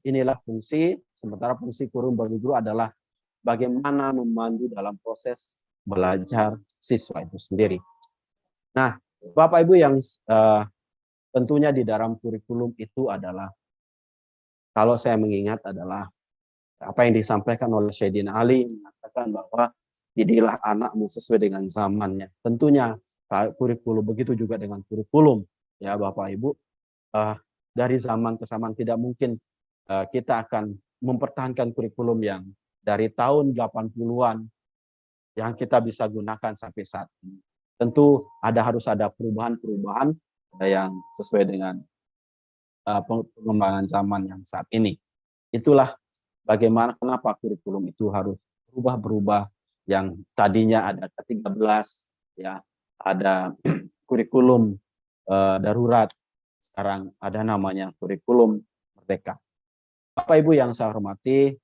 inilah fungsi, sementara fungsi kurikulum bagi guru adalah bagaimana memandu dalam proses belajar siswa itu sendiri. Nah, Bapak Ibu yang tentunya di dalam kurikulum itu adalah, kalau saya mengingat adalah apa yang disampaikan oleh Sayyidina Ali, mengatakan bahwa didilah anakmu sesuai dengan zamannya. Tentunya kurikulum begitu juga dengan kurikulum, ya Bapak Ibu. Dari zaman ke zaman tidak mungkin kita akan mempertahankan kurikulum yang dari tahun 80-an yang kita bisa gunakan sampai saat ini. Tentu harus ada perubahan-perubahan yang sesuai dengan pengembangan zaman yang saat ini. Itulah bagaimana kenapa kurikulum itu harus berubah-berubah, yang tadinya ada ke-13 ya, ada kurikulum darurat, sekarang ada namanya kurikulum merdeka. Bapak Ibu yang saya hormati,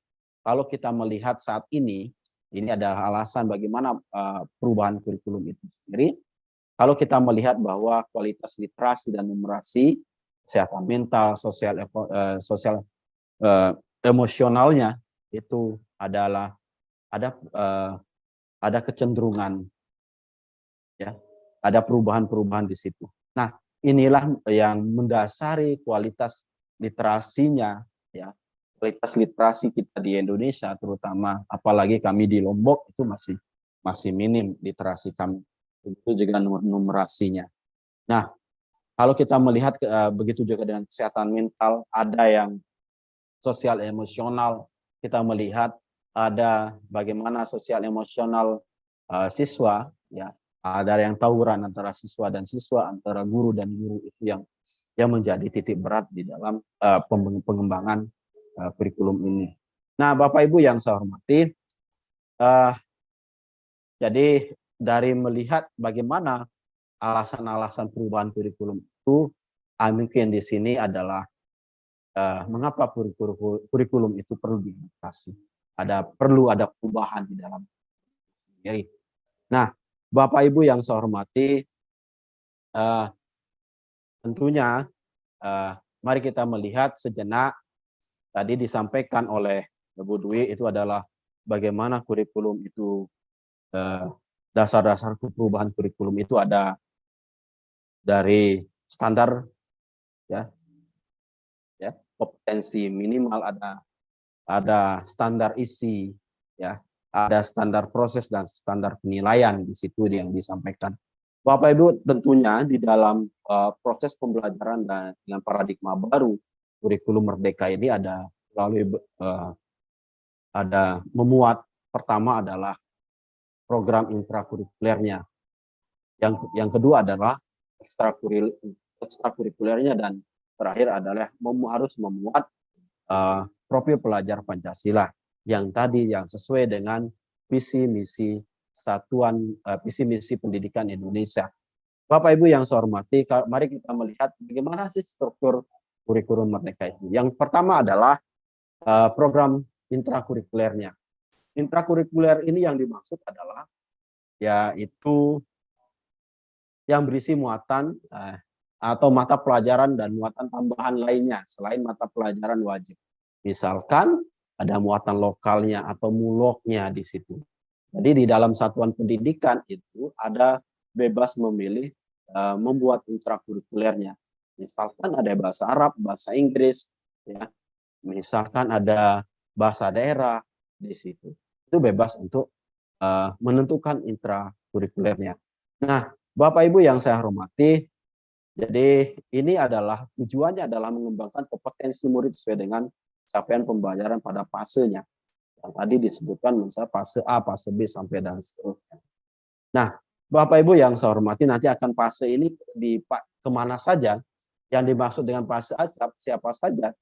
kalau kita melihat saat ini adalah alasan bagaimana perubahan kurikulum itu sendiri. Kalau kita melihat bahwa kualitas literasi dan numerasi, kesehatan mental, sosial emosionalnya itu adalah ada kecenderungan, ya, ada perubahan-perubahan di situ. Nah, inilah yang mendasari kualitas literasinya, ya, kualitas literasi kita di Indonesia, terutama apalagi kami di Lombok itu masih minim literasi kami. Itu juga numerasinya. Nah, kalau kita melihat begitu juga dengan kesehatan mental, ada yang sosial emosional, kita melihat ada bagaimana sosial emosional siswa, ya, ada yang tawuran antara siswa dan siswa, antara guru dan guru, itu yang menjadi titik berat di dalam pengembangan kurikulum ini. Nah, Bapak Ibu yang saya hormati, jadi dari melihat bagaimana alasan-alasan perubahan kurikulum itu, mungkin di sini adalah mengapa kurikulum itu perlu diadaptasi. Perlu ada perubahan di dalam sendiri. Nah, Bapak Ibu yang saya hormati, tentunya mari kita melihat sejenak, tadi disampaikan oleh Bu Dwi, itu adalah bagaimana kurikulum itu, dasar-dasar perubahan kurikulum itu ada dari standar, ya kompetensi minimal, ada standar isi, ya, ada standar proses dan standar penilaian di situ yang disampaikan. Bapak Ibu, tentunya di dalam proses pembelajaran dan dengan paradigma baru kurikulum Merdeka ini ada memuat, pertama adalah program intrakurikulernya. Yang kedua adalah ekstrakurikulernya, dan terakhir adalah harus memuat profil pelajar Pancasila yang tadi yang sesuai dengan visi misi visi misi pendidikan Indonesia. Bapak Ibu yang saya hormati, mari kita melihat bagaimana sih struktur kurikulum Merdeka itu. Yang pertama adalah program intrakurikulernya. Intrakurikuler ini yang dimaksud adalah yaitu yang berisi muatan atau mata pelajaran dan muatan tambahan lainnya selain mata pelajaran wajib. Misalkan ada muatan lokalnya atau muloknya di situ. Jadi di dalam satuan pendidikan itu ada bebas memilih membuat intrakurikulernya. Misalkan ada bahasa Arab, bahasa Inggris, ya. Misalkan ada bahasa daerah di situ. Itu bebas untuk menentukan intrakurikulernya. Nah, Bapak Ibu yang saya hormati, jadi ini adalah tujuannya adalah mengembangkan kompetensi murid sesuai dengan capaian pembelajaran pada fasenya. Yang tadi disebutkan misalnya fase A, fase B, sampai dan seterusnya. Nah, Bapak Ibu yang saya hormati, nanti akan fase ini kemana saja, yang dimaksud dengan fase A siapa saja,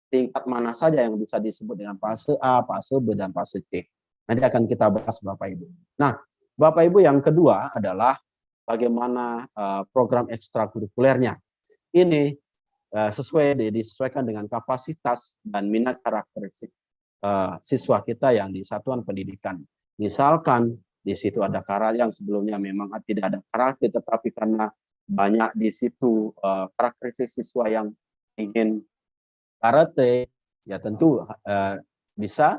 tingkat mana saja yang bisa disebut dengan fase A, fase B, dan fase C. Nanti akan kita bahas Bapak Ibu. Nah, Bapak Ibu yang kedua adalah bagaimana program ekstrakurikulernya. Ini disesuaikan dengan kapasitas dan minat karakteristik siswa kita yang di satuan pendidikan. Misalkan di situ ada karakter yang sebelumnya memang tidak ada karakter, tetapi karena banyak di situ karakteristik siswa yang ingin karate, ya tentu bisa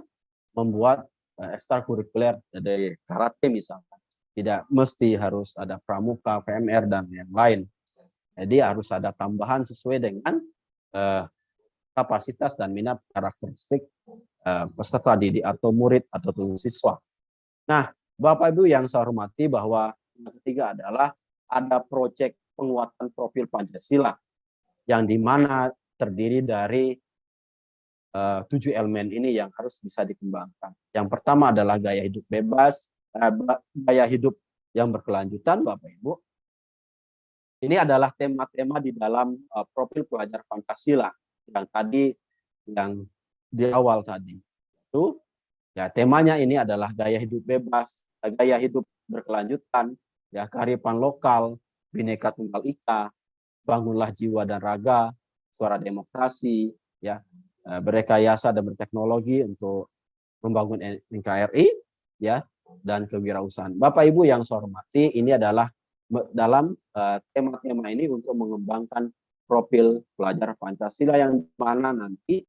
membuat ekstrakurikuler dari karate misalkan. Tidak mesti harus ada pramuka, PMR, dan yang lain. Jadi harus ada tambahan sesuai dengan kapasitas dan minat karakteristik peserta didik atau murid atau siswa. Nah, Bapak Ibu yang saya hormati, bahwa yang ketiga adalah ada proyek penguatan profil Pancasila yang dimana terdiri dari 7 elemen ini yang harus bisa dikembangkan. Yang pertama adalah gaya hidup bebas, gaya hidup yang berkelanjutan, Bapak Ibu. Ini adalah tema-tema di dalam profil pelajar Pancasila yang di awal tadi. Itu ya, temanya ini adalah gaya hidup bebas, gaya hidup berkelanjutan, ya, kearifan lokal, Bhinneka Tunggal Ika, bangunlah jiwa dan raga, suara demokrasi, ya, berrekayasa dan berteknologi untuk membangun NKRI, ya, dan kewirausahaan. Bapak Ibu yang saya hormati, ini adalah dalam tema-tema ini untuk mengembangkan profil pelajar Pancasila, yang mana nanti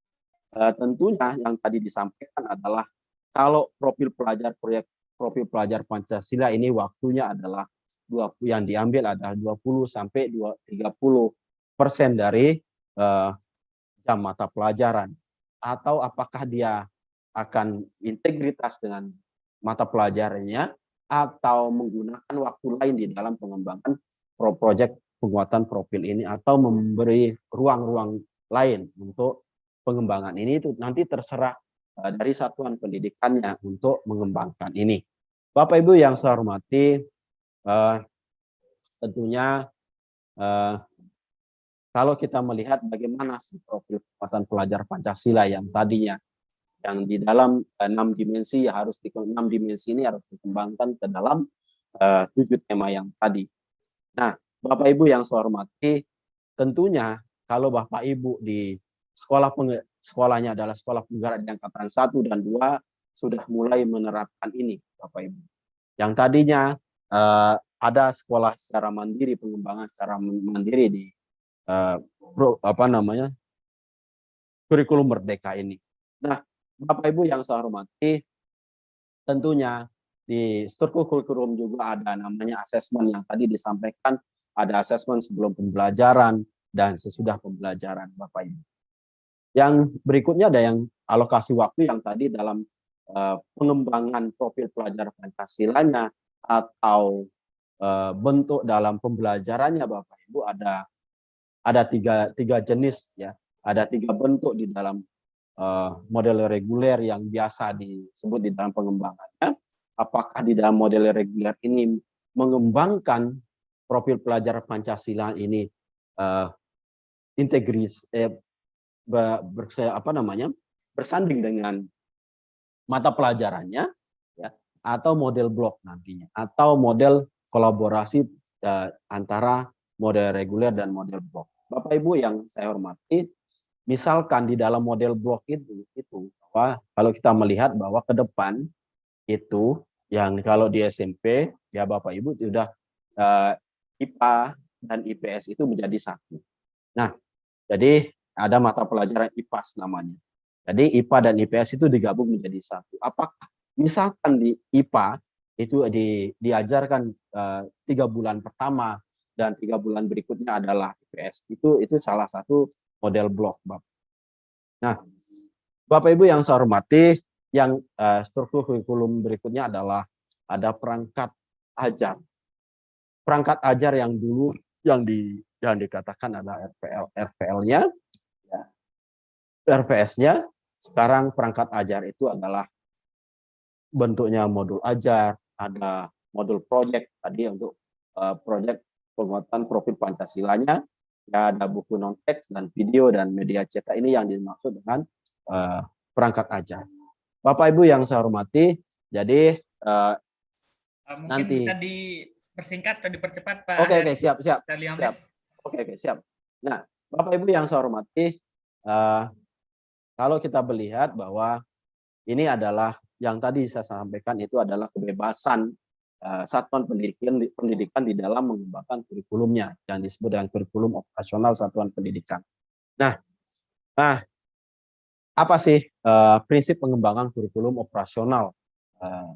tentunya yang tadi disampaikan adalah kalau profil pelajar Pancasila ini waktunya adalah yang diambil adalah 20-30% dari jam mata pelajaran, atau apakah dia akan integritas dengan mata pelajarannya atau menggunakan waktu lain di dalam pengembangan proyek penguatan profil ini, atau memberi ruang-ruang lain untuk pengembangan ini itu nanti terserah dari satuan pendidikannya untuk mengembangkan ini. Bapak Ibu yang saya hormati, tentunya kalau kita melihat bagaimana profil kekuatan pelajar Pancasila yang tadinya yang di dalam 6 dimensi harus 6 dimensi ini harus dikembangkan ke dalam 7 tema yang tadi. Nah, Bapak Ibu yang saya hormati, tentunya kalau Bapak Ibu di sekolahnya adalah sekolah penggerak di angkatan 1 dan 2 sudah mulai menerapkan ini, Bapak Ibu. Yang tadinya ada sekolah secara mandiri, pengembangan secara mandiri di kurikulum Merdeka ini. Nah, Bapak Ibu yang saya hormati, tentunya di struktur kurikulum juga ada namanya asesmen yang tadi disampaikan, ada asesmen sebelum pembelajaran dan sesudah pembelajaran, Bapak Ibu. Yang berikutnya ada yang alokasi waktu yang tadi dalam pengembangan profil pelajar Pancasilanya atau bentuk dalam pembelajarannya, Bapak Ibu, ada tiga jenis ya, ada 3 bentuk di dalam model reguler yang biasa disebut di dalam pengembangannya. Apakah di dalam model reguler ini mengembangkan profil pelajar Pancasila ini integris bersanding dengan mata pelajarannya ya, atau model blok nantinya, atau model kolaborasi antara model reguler dan model blok. Bapak Ibu yang saya hormati, misalkan di dalam model blok itu bahwa kalau kita melihat bahwa ke depan itu yang kalau di SMP ya Bapak Ibu sudah IPA dan IPS itu menjadi satu. Nah, jadi ada mata pelajaran IPAS namanya. Jadi IPA dan IPS itu digabung menjadi satu. Apakah misalkan di IPA itu diajarkan 3 bulan pertama dan 3 bulan berikutnya adalah IPS. Itu salah satu model blok, Bapak. Nah, Bapak Ibu yang saya hormati, yang struktur kurikulum berikutnya adalah ada perangkat ajar. Perangkat ajar yang dulu yang dikatakan ada RPL-nya, ya, RPS-nya. Sekarang perangkat ajar itu adalah bentuknya modul ajar, ada modul project tadi untuk project penguatan profil Pancasilanya, ya, ada buku non-teks dan video dan media cetak, ini yang dimaksud dengan perangkat ajar. Bapak Ibu yang saya hormati, jadi Mungkin nanti bisa dipersingkat atau dipercepat, Pak. Oke, siap. Liamnya. Oke, siap. Nah, Bapak Ibu yang saya hormati, kalau kita melihat bahwa ini adalah yang tadi saya sampaikan, itu adalah kebebasan satuan pendidikan di dalam mengembangkan kurikulumnya yang disebut dengan kurikulum operasional satuan pendidikan. Nah, apa sih prinsip pengembangan kurikulum operasional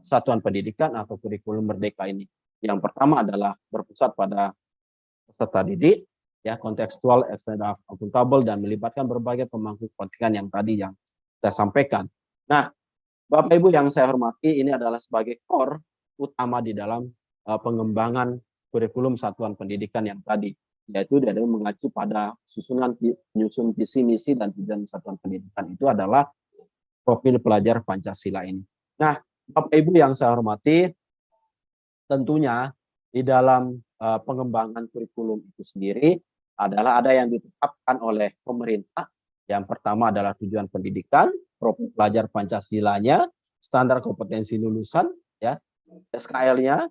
satuan pendidikan atau kurikulum Merdeka ini? Yang pertama adalah berpusat pada peserta didik, ya, kontekstual, akuntabel, dan melibatkan berbagai pemangku kepentingan yang tadi yang saya sampaikan. Nah, Bapak Ibu yang saya hormati, ini adalah sebagai core utama di dalam pengembangan kurikulum satuan pendidikan yang tadi, yaitu dari mengacu pada penyusun visi misi dan tujuan satuan pendidikan itu adalah profil pelajar Pancasila ini. Nah, Bapak Ibu yang saya hormati, tentunya di dalam pengembangan kurikulum itu sendiri adalah ada yang ditetapkan oleh pemerintah. Yang pertama adalah tujuan pendidikan, profil pelajar Pancasilanya, standar kompetensi lulusan, ya, SKL-nya,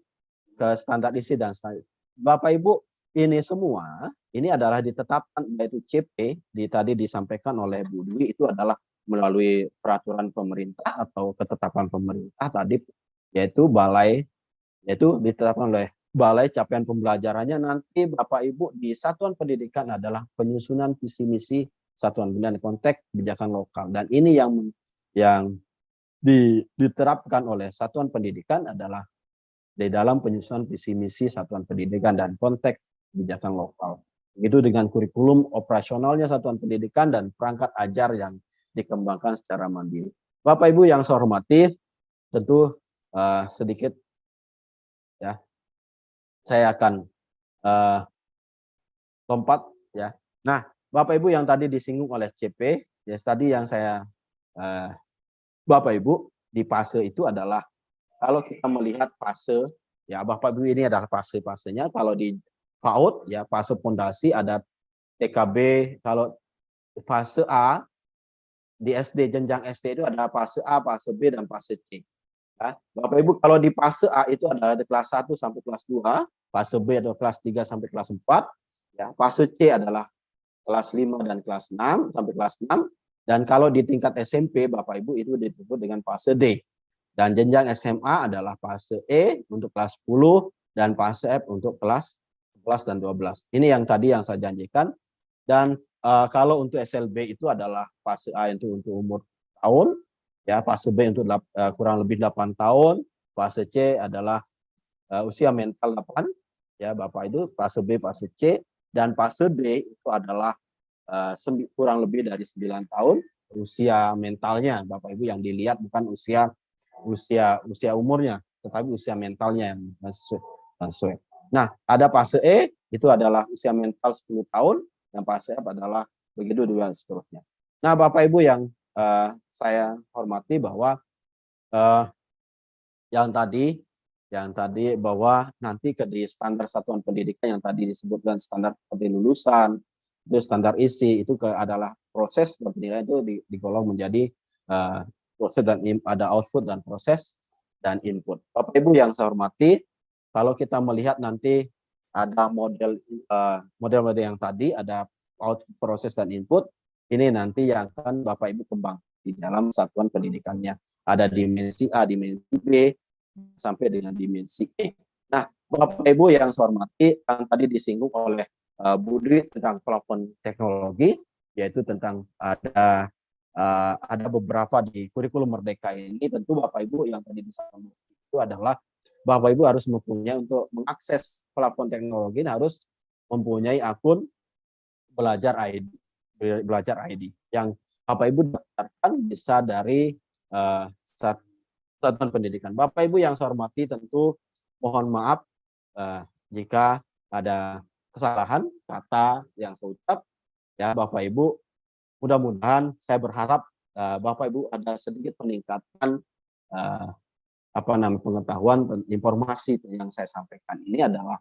ke standar isi dan standar. Bapak Ibu, ini semua ini adalah ditetapkan, yaitu CP tadi disampaikan oleh Bu Dwi, itu adalah melalui peraturan pemerintah atau ketetapan pemerintah tadi, yaitu ditetapkan oleh Balai Capaian Pembelajarannya. Nanti Bapak Ibu di satuan pendidikan adalah penyusunan visi misi satuan pendidikan konteks kebijakan lokal, dan ini yang diterapkan oleh satuan pendidikan adalah di dalam penyusunan visi misi satuan pendidikan dan konteks kebijakan lokal. Begitu dengan kurikulum operasionalnya satuan pendidikan dan perangkat ajar yang dikembangkan secara mandiri. Bapak Ibu yang saya hormati, tentu sedikit ya saya akan lompat ya. Nah, Bapak Ibu yang tadi disinggung oleh CP, ya tadi yang saya Bapak Ibu di fase itu adalah kalau kita melihat fase, ya Bapak Ibu ini adalah fase-fasenya. Kalau di PAUD ya fase fondasi ada TKB, kalau fase A di SD jenjang SD itu ada fase A, fase B dan fase C. Ya. Bapak Ibu kalau di fase A itu ada kelas 1 sampai kelas 2, fase B ada kelas 3 sampai kelas 4, ya. Fase C adalah kelas 5 dan kelas 6 sampai kelas 6, dan kalau di tingkat SMP Bapak Ibu itu disebut dengan fase D. Dan jenjang SMA adalah fase E untuk kelas 10 dan fase F untuk kelas 11 dan 12. Ini yang tadi yang saya janjikan. Dan kalau untuk SLB itu adalah fase A itu untuk umur tahun, ya fase B untuk kurang lebih 8 tahun, fase C adalah usia mental 8, ya Bapak itu fase B, fase C, dan fase D itu adalah kurang lebih dari 9 tahun usia mentalnya Bapak Ibu yang dilihat, bukan usia umurnya, tetapi usia mentalnya yang sesuai. Nah, ada fase E itu adalah usia mental 10 tahun, dan fase F adalah begitu dan seterusnya. Nah, Bapak Ibu yang saya hormati bahwa yang tadi bahwa nanti di standar satuan pendidikan yang tadi disebutkan standar seperti lulusan, itu standar isi, itu adalah proses dan penilaian itu digolong menjadi proses dan ada output dan proses dan input. Bapak Ibu yang saya hormati, kalau kita melihat nanti ada model yang tadi ada output, proses dan input, ini nanti yang akan Bapak Ibu kembang di dalam satuan pendidikannya. Ada dimensi A, dimensi B, sampai dengan dimensi E. Nah, Bapak Ibu yang saya hormati, yang tadi disinggung oleh Budi tentang plafon teknologi, yaitu tentang ada beberapa di kurikulum Merdeka ini. Tentu Bapak Ibu yang tadi disampaikan itu adalah Bapak Ibu harus mempunyai, untuk mengakses plafon teknologi harus mempunyai akun belajar ID yang Bapak Ibu daftarkan bisa dari satuan pendidikan. Bapak Ibu yang saya hormati, tentu mohon maaf jika ada kesalahan kata yang saya ucap, ya Bapak Ibu. Mudah-mudahan saya berharap Bapak Ibu ada sedikit peningkatan pengetahuan dan informasi yang saya sampaikan ini adalah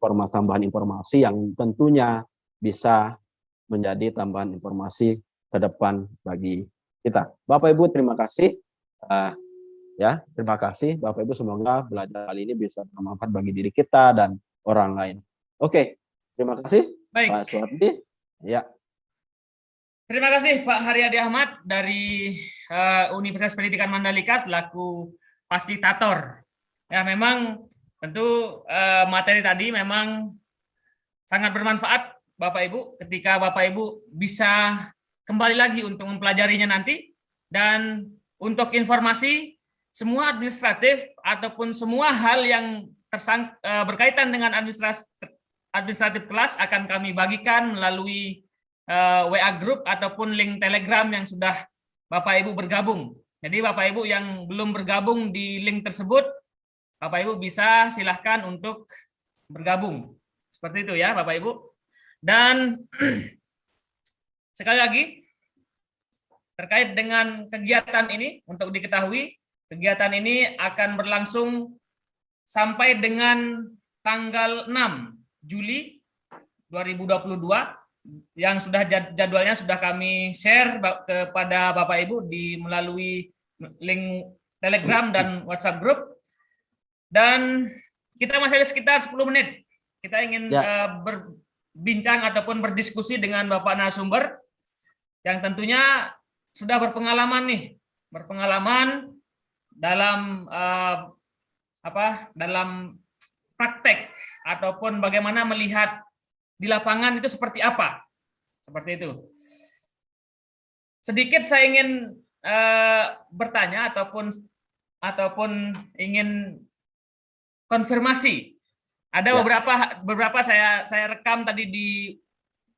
tambahan informasi yang tentunya bisa menjadi tambahan informasi ke depan bagi kita. Bapak Ibu terima kasih. Terima kasih Bapak Ibu, semoga belajar kali ini bisa bermanfaat bagi diri kita dan orang lain. Oke, terima kasih. Baik. Pak Suwardi. Ya. Terima kasih Pak Haryadi Ahmad dari Universitas Pendidikan Mandalika selaku fasilitator. Ya, memang tentu materi tadi memang sangat bermanfaat Bapak Ibu ketika Bapak Ibu bisa kembali lagi untuk mempelajarinya nanti. Dan untuk informasi semua administratif ataupun semua hal yang berkaitan dengan administratif kelas akan kami bagikan melalui WA Group ataupun link Telegram yang sudah Bapak Ibu bergabung. Jadi Bapak Ibu yang belum bergabung di link tersebut, Bapak Ibu bisa silahkan untuk bergabung. Seperti itu ya Bapak Ibu. Dan sekali lagi, terkait dengan kegiatan ini, untuk diketahui, kegiatan ini akan berlangsung sampai dengan tanggal 6 Juli 2022, yang sudah jadwalnya sudah kami share kepada Bapak Ibu melalui link Telegram dan WhatsApp Group. Dan kita masih ada sekitar 10 menit. Kita ingin berbincang ataupun berdiskusi dengan Bapak narasumber yang tentunya sudah berpengalaman dalam dalam praktek ataupun bagaimana melihat di lapangan itu seperti apa, seperti itu. Sedikit saya ingin bertanya ataupun ingin konfirmasi. Ada beberapa saya rekam tadi di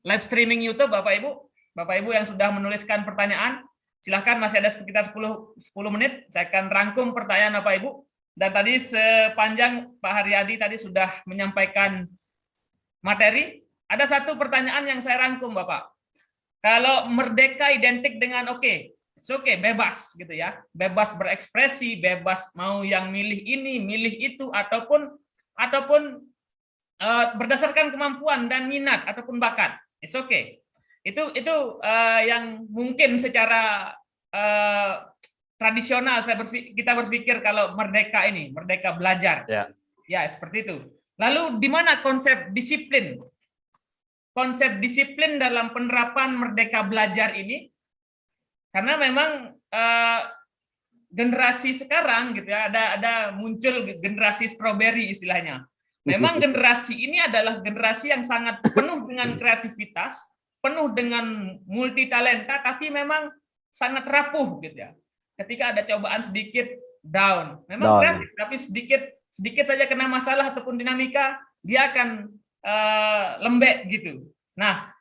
live streaming YouTube Bapak Ibu yang sudah menuliskan pertanyaan. Silahkan, masih ada sekitar 10 menit. Saya akan rangkum pertanyaan Bapak Ibu. Dan tadi sepanjang Pak Haryadi tadi sudah menyampaikan materi, ada satu pertanyaan yang saya rangkum Bapak. Kalau merdeka identik dengan oke, bebas gitu ya, bebas berekspresi, bebas mau yang milih ini, milih itu, ataupun berdasarkan kemampuan dan minat ataupun bakat, it's okay. Itu yang mungkin secara tradisional kita berpikir kalau merdeka ini, merdeka belajar, ya seperti itu. Lalu di mana konsep disiplin? Konsep disiplin dalam penerapan merdeka belajar ini, karena memang generasi sekarang gitu ya, ada muncul generasi stroberi istilahnya. Memang generasi ini adalah generasi yang sangat penuh dengan kreativitas, penuh dengan multi talenta, tapi memang sangat rapuh gitu ya. Ketika ada cobaan sedikit down, memang kreatif, tapi sedikit saja kena masalah ataupun dinamika, dia akan lembek gitu. Nah,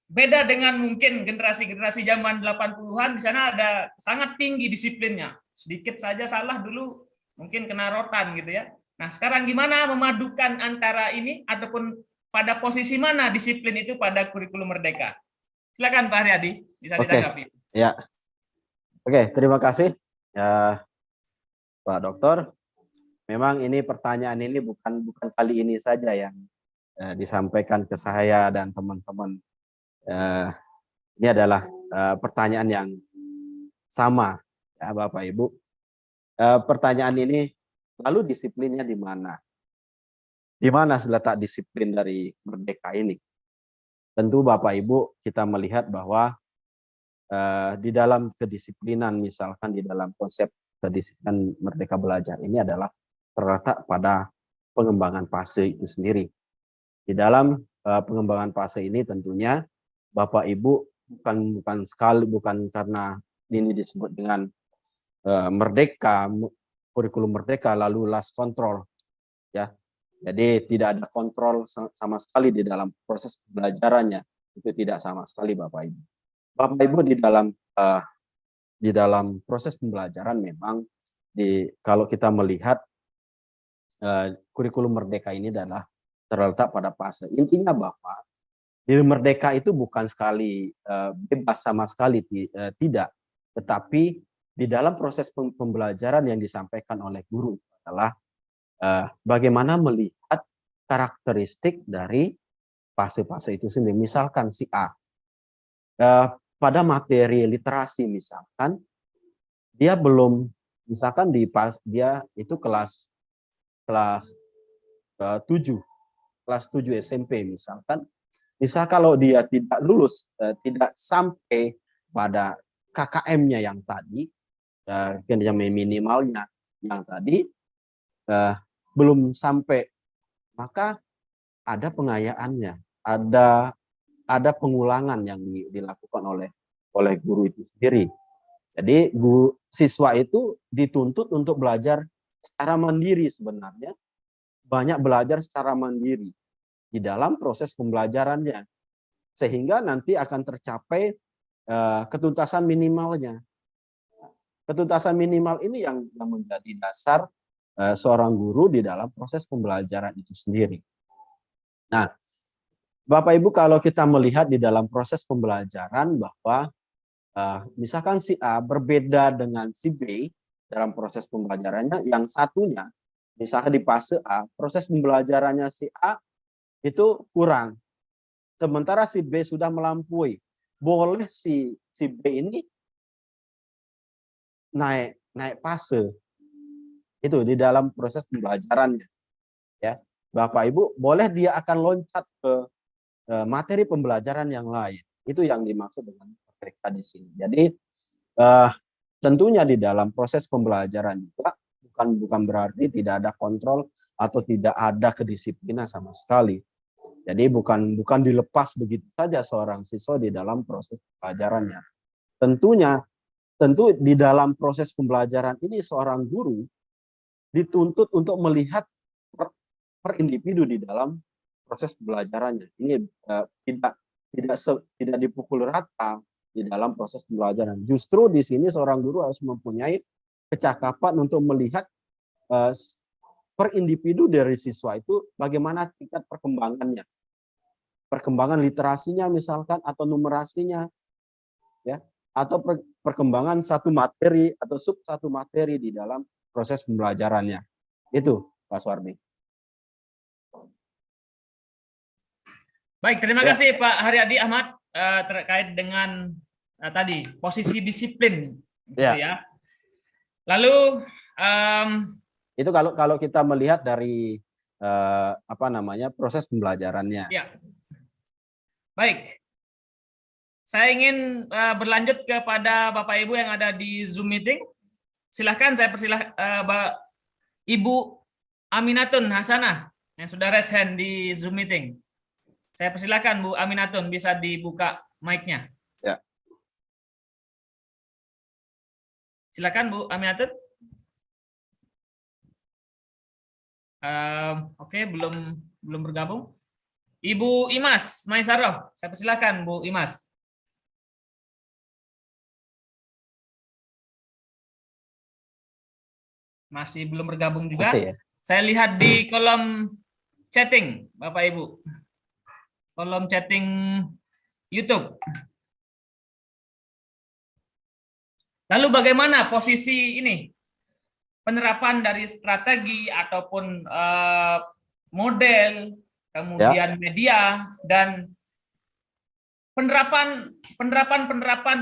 beda dengan mungkin generasi-generasi zaman 80-an, di sana ada sangat tinggi disiplinnya. Sedikit saja salah dulu mungkin kena rotan gitu ya. Nah, sekarang gimana memadukan antara ini ataupun pada posisi mana disiplin itu pada kurikulum merdeka? Silakan Pak Haryadi, bisa ditanggapi. Ya. Oke, terima kasih ya Pak Dokter. Memang ini pertanyaan ini bukan kali ini saja yang disampaikan ke saya dan teman-teman. Ini adalah pertanyaan yang sama ya Bapak Ibu. Pertanyaan ini, lalu disiplinnya di mana? Di mana letak disiplin dari merdeka ini? Tentu Bapak Ibu kita melihat bahwa di dalam kedisiplinan, misalkan di dalam konsep kedisiplinan merdeka belajar ini adalah terletak pada pengembangan fase itu sendiri. Di dalam pengembangan fase ini tentunya Bapak Ibu bukan karena ini disebut dengan merdeka, kurikulum merdeka lalu last control ya. Jadi tidak ada kontrol sama sekali di dalam proses pembelajarannya, itu tidak sama sekali Bapak Ibu. Bapak Ibu di dalam proses pembelajaran memang kalau kita melihat kurikulum merdeka ini adalah terletak pada fase. Intinya bahwa di merdeka itu bukan sekali bebas sama sekali, tidak, tetapi di dalam proses pembelajaran yang disampaikan oleh guru adalah bagaimana melihat karakteristik dari fase-fase itu sendiri. Misalkan si A pada materi literasi misalkan dia belum, misalkan dia itu kelas 7 SMP misalkan. Misal kalau dia tidak lulus, tidak sampai pada KKM-nya yang tadi, yang minimalnya yang tadi belum sampai, maka ada pengayaannya, ada pengulangan yang dilakukan oleh guru itu sendiri. Jadi siswa itu dituntut untuk belajar secara mandiri sebenarnya, banyak belajar secara mandiri di dalam proses pembelajarannya, sehingga nanti akan tercapai ketuntasan minimalnya. Ketuntasan minimal ini yang menjadi dasar seorang guru di dalam proses pembelajaran itu sendiri. Nah, Bapak Ibu, kalau kita melihat di dalam proses pembelajaran bahwa misalkan si A berbeda dengan si B dalam proses pembelajarannya, yang satunya misalkan di fase A, proses pembelajarannya si A itu kurang, sementara si B sudah melampaui. Boleh si B ini naik fase itu di dalam proses pembelajarannya, ya Bapak Ibu, boleh dia akan loncat ke materi pembelajaran yang lain. Itu yang dimaksud dengan merdeka di sini. Jadi tentunya di dalam proses pembelajaran juga bukan berarti tidak ada kontrol atau tidak ada kedisiplinan sama sekali. Jadi bukan dilepas begitu saja seorang siswa di dalam proses pembelajarannya. Tentu di dalam proses pembelajaran ini seorang guru dituntut untuk melihat per individu di dalam proses pembelajarannya. Ini tidak dipukul rata di dalam proses pembelajaran. Justru di sini seorang guru harus mempunyai kecakapan untuk melihat per individu dari siswa itu bagaimana tingkat perkembangannya. perkembangan literasinya misalkan, atau numerasinya, ya, atau perkembangan satu materi atau satu materi di dalam proses pembelajarannya. Itu, Pak Suwardi. Baik, terima Ya. kasih Pak Haryadi Ahmad terkait dengan tadi posisi disiplin, gitu ya. Lalu itu kalau kita melihat dari proses pembelajarannya. ya, baik. Saya ingin berlanjut kepada Bapak Ibu yang ada di Zoom meeting. Silahkan saya Ibu Aminatun Hasanah yang sudah raise hand di Zoom meeting. Saya persilakan Bu Aminatun, bisa dibuka mic-nya. Ya. Silakan Bu Aminatun. Oke, belum bergabung. Ibu Imas Maisaroh, saya persilakan Bu Imas. Masih belum bergabung juga. Masih, ya? Saya lihat di kolom chatting, Bapak Ibu. Kolom chatting YouTube. Lalu bagaimana posisi ini? Penerapan dari strategi ataupun model, kemudian media, dan penerapan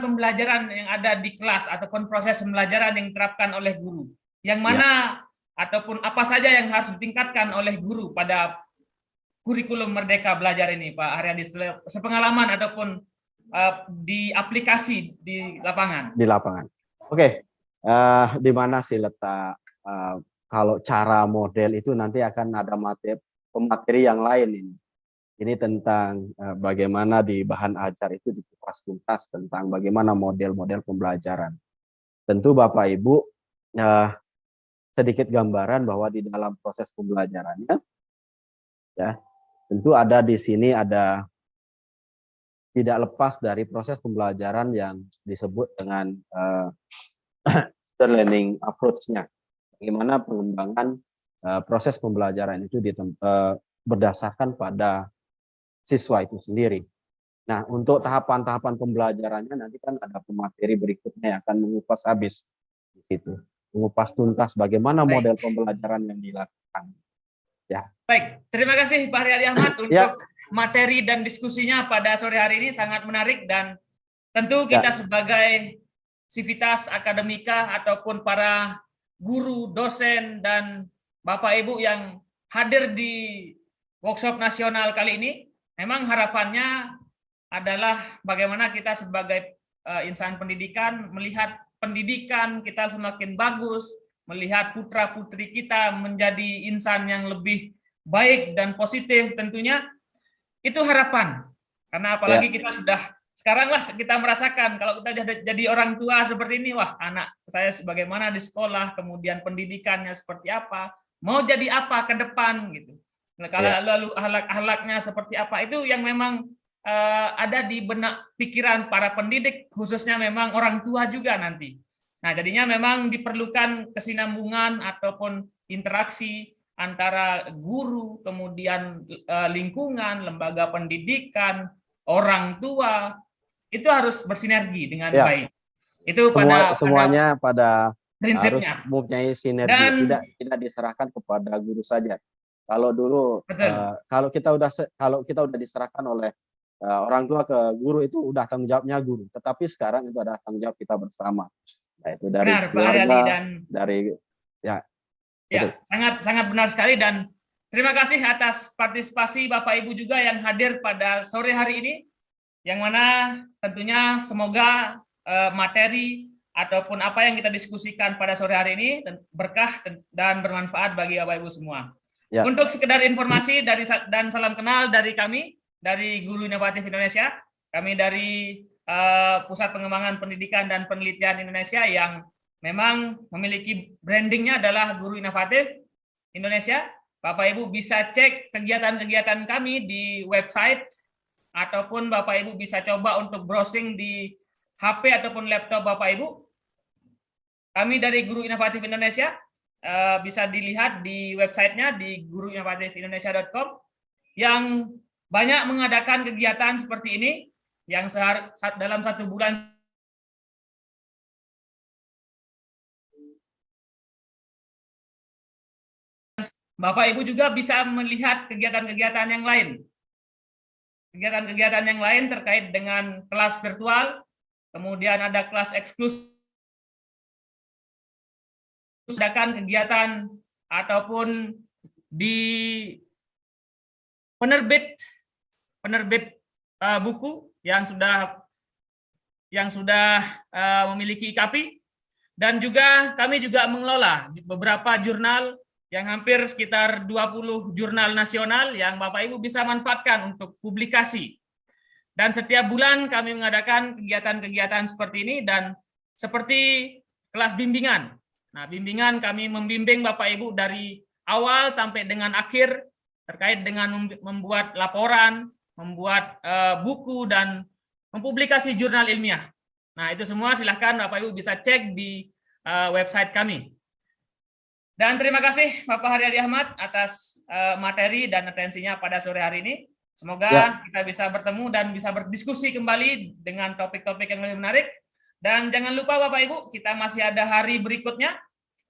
pembelajaran yang ada di kelas ataupun proses pembelajaran yang diterapkan oleh guru. Yang mana ataupun apa saja yang harus ditingkatkan oleh guru pada kurikulum Merdeka Belajar ini, Pak Haryadi, sepengalaman ataupun di aplikasi di lapangan. Di lapangan. Oke, di mana sih letak kalau cara model itu nanti akan ada pemateri yang lain ini. Ini tentang bagaimana di bahan ajar itu dikupas tuntas tentang bagaimana model-model pembelajaran. Tentu Bapak Ibu sedikit gambaran bahwa di dalam proses pembelajarannya, ya, tentu ada di sini ada tidak lepas dari proses pembelajaran yang disebut dengan learning approach-nya. Bagaimana pengembangan proses pembelajaran itu berdasarkan pada siswa itu sendiri. Nah, untuk tahapan-tahapan pembelajarannya nanti kan ada pemateri berikutnya yang akan mengupas habis di situ. Mengupas tuntas bagaimana model pembelajaran yang dilakukan. Ya. Baik, terima kasih Pak Haryadi Ahmad untuk materi dan diskusinya pada sore hari ini, sangat menarik, dan tentu kita sebagai sivitas akademika ataupun para guru, dosen, dan Bapak Ibu yang hadir di workshop nasional kali ini, memang harapannya adalah bagaimana kita sebagai insan pendidikan melihat pendidikan kita semakin bagus, melihat putra-putri kita menjadi insan yang lebih baik dan positif, tentunya itu harapan. Karena apalagi kita sudah, sekaranglah kita merasakan kalau kita jadi orang tua seperti ini, wah anak saya sebagaimana di sekolah, kemudian pendidikannya seperti apa, mau jadi apa ke depan gitu. Kalau lalu akhlak-akhlaknya seperti apa, itu yang memang ada di benak pikiran para pendidik, khususnya memang orang tua juga nanti. Nah, jadinya memang diperlukan kesinambungan ataupun interaksi antara guru, kemudian lingkungan, lembaga pendidikan, orang tua, itu harus bersinergi dengan baik. Itu semuanya pada prinsipnya harus mempunyai sinergi, dan tidak diserahkan kepada guru saja. Kalau dulu kalau kita udah diserahkan oleh orang tua ke guru, itu udah tanggung jawabnya guru. Tetapi sekarang itu adalah tanggung jawab kita bersama. Nah, itu dari keluarga, dari sangat benar sekali, dan terima kasih atas partisipasi Bapak Ibu juga yang hadir pada sore hari ini, yang mana tentunya semoga materi ataupun apa yang kita diskusikan pada sore hari ini berkah dan bermanfaat bagi Bapak Ibu semua. Untuk sekedar informasi dan salam kenal dari kami, dari Guru Inovatif Indonesia, kami dari Pusat Pengembangan Pendidikan dan Penelitian Indonesia yang memang memiliki brandingnya adalah Guru Inovatif Indonesia. Bapak Ibu bisa cek kegiatan-kegiatan kami di website, ataupun Bapak Ibu bisa coba untuk browsing di HP ataupun laptop Bapak Ibu. Kami dari Guru Inovatif Indonesia bisa dilihat di websitenya di guruinovatifindonesiaa.com, yang banyak mengadakan kegiatan seperti ini yang dalam 1 bulan Bapak Ibu juga bisa melihat kegiatan-kegiatan yang lain. Kegiatan-kegiatan yang lain terkait dengan kelas virtual, kemudian ada kelas eksklusif, kegiatan ataupun di penerbit buku yang sudah memiliki IKAPI, dan juga kami juga mengelola beberapa jurnal yang hampir sekitar 20 jurnal nasional yang Bapak Ibu bisa manfaatkan untuk publikasi. Dan setiap bulan kami mengadakan kegiatan-kegiatan seperti ini dan seperti kelas bimbingan. Nah, bimbingan kami membimbing Bapak Ibu dari awal sampai dengan akhir terkait dengan membuat laporan, membuat buku, dan mempublikasi jurnal ilmiah. Nah, itu semua silahkan Bapak Ibu bisa cek di website kami. Dan terima kasih Bapak Haryadi Ahmad atas materi dan atensinya pada sore hari ini. Semoga kita bisa bertemu dan bisa berdiskusi kembali dengan topik-topik yang lebih menarik. Dan jangan lupa Bapak Ibu, kita masih ada hari berikutnya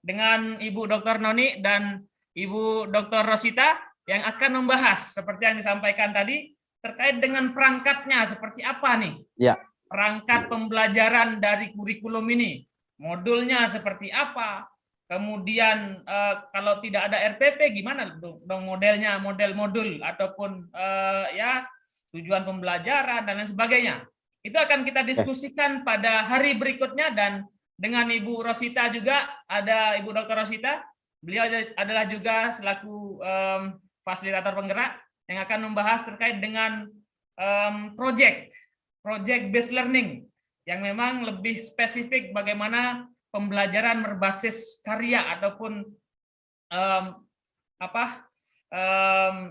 dengan Ibu Dr. Noni dan Ibu Dr. Rosita yang akan membahas seperti yang disampaikan tadi terkait dengan perangkatnya seperti apa nih? Ya. Perangkat pembelajaran dari kurikulum ini, modulnya seperti apa? Kemudian kalau tidak ada RPP gimana dong modelnya, model modul ataupun ya tujuan pembelajaran dan lain sebagainya. Itu akan kita diskusikan pada hari berikutnya, dan dengan Ibu Rosita juga, ada Ibu Dr. Rosita, beliau adalah juga selaku fasilitator penggerak yang akan membahas terkait dengan project based learning yang memang lebih spesifik bagaimana pembelajaran berbasis karya ataupun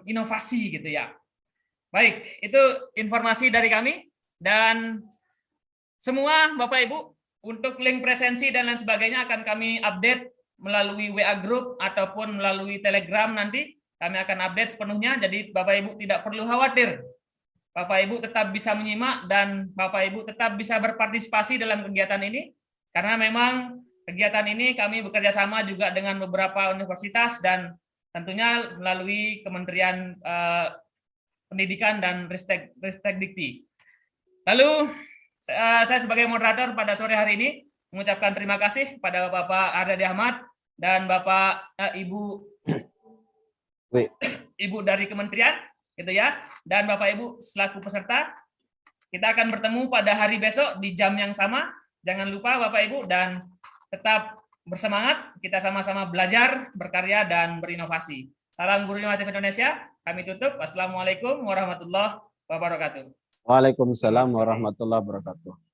inovasi gitu ya. Baik, itu informasi dari kami, dan semua Bapak Ibu untuk link presensi dan lain sebagainya akan kami update melalui WA group ataupun melalui Telegram nanti. Kami akan update sepenuhnya, jadi Bapak Ibu tidak perlu khawatir. Bapak Ibu tetap bisa menyimak dan Bapak Ibu tetap bisa berpartisipasi dalam kegiatan ini. Karena memang kegiatan ini kami bekerja sama juga dengan beberapa universitas dan tentunya melalui Kementerian Pendidikan dan Ristekdikti. Lalu saya sebagai moderator pada sore hari ini mengucapkan terima kasih kepada Bapak Haryadi Ahmad dan Bapak Ibu dari Kementerian, gitu ya, dan Bapak Ibu selaku peserta. Kita akan bertemu pada hari besok di jam yang sama. Jangan lupa Bapak Ibu, dan tetap bersemangat, kita sama-sama belajar, berkarya, dan berinovasi. Salam Guru Inovatif Indonesia, kami tutup. Wassalamualaikum warahmatullahi wabarakatuh. Waalaikumsalam warahmatullahi wabarakatuh.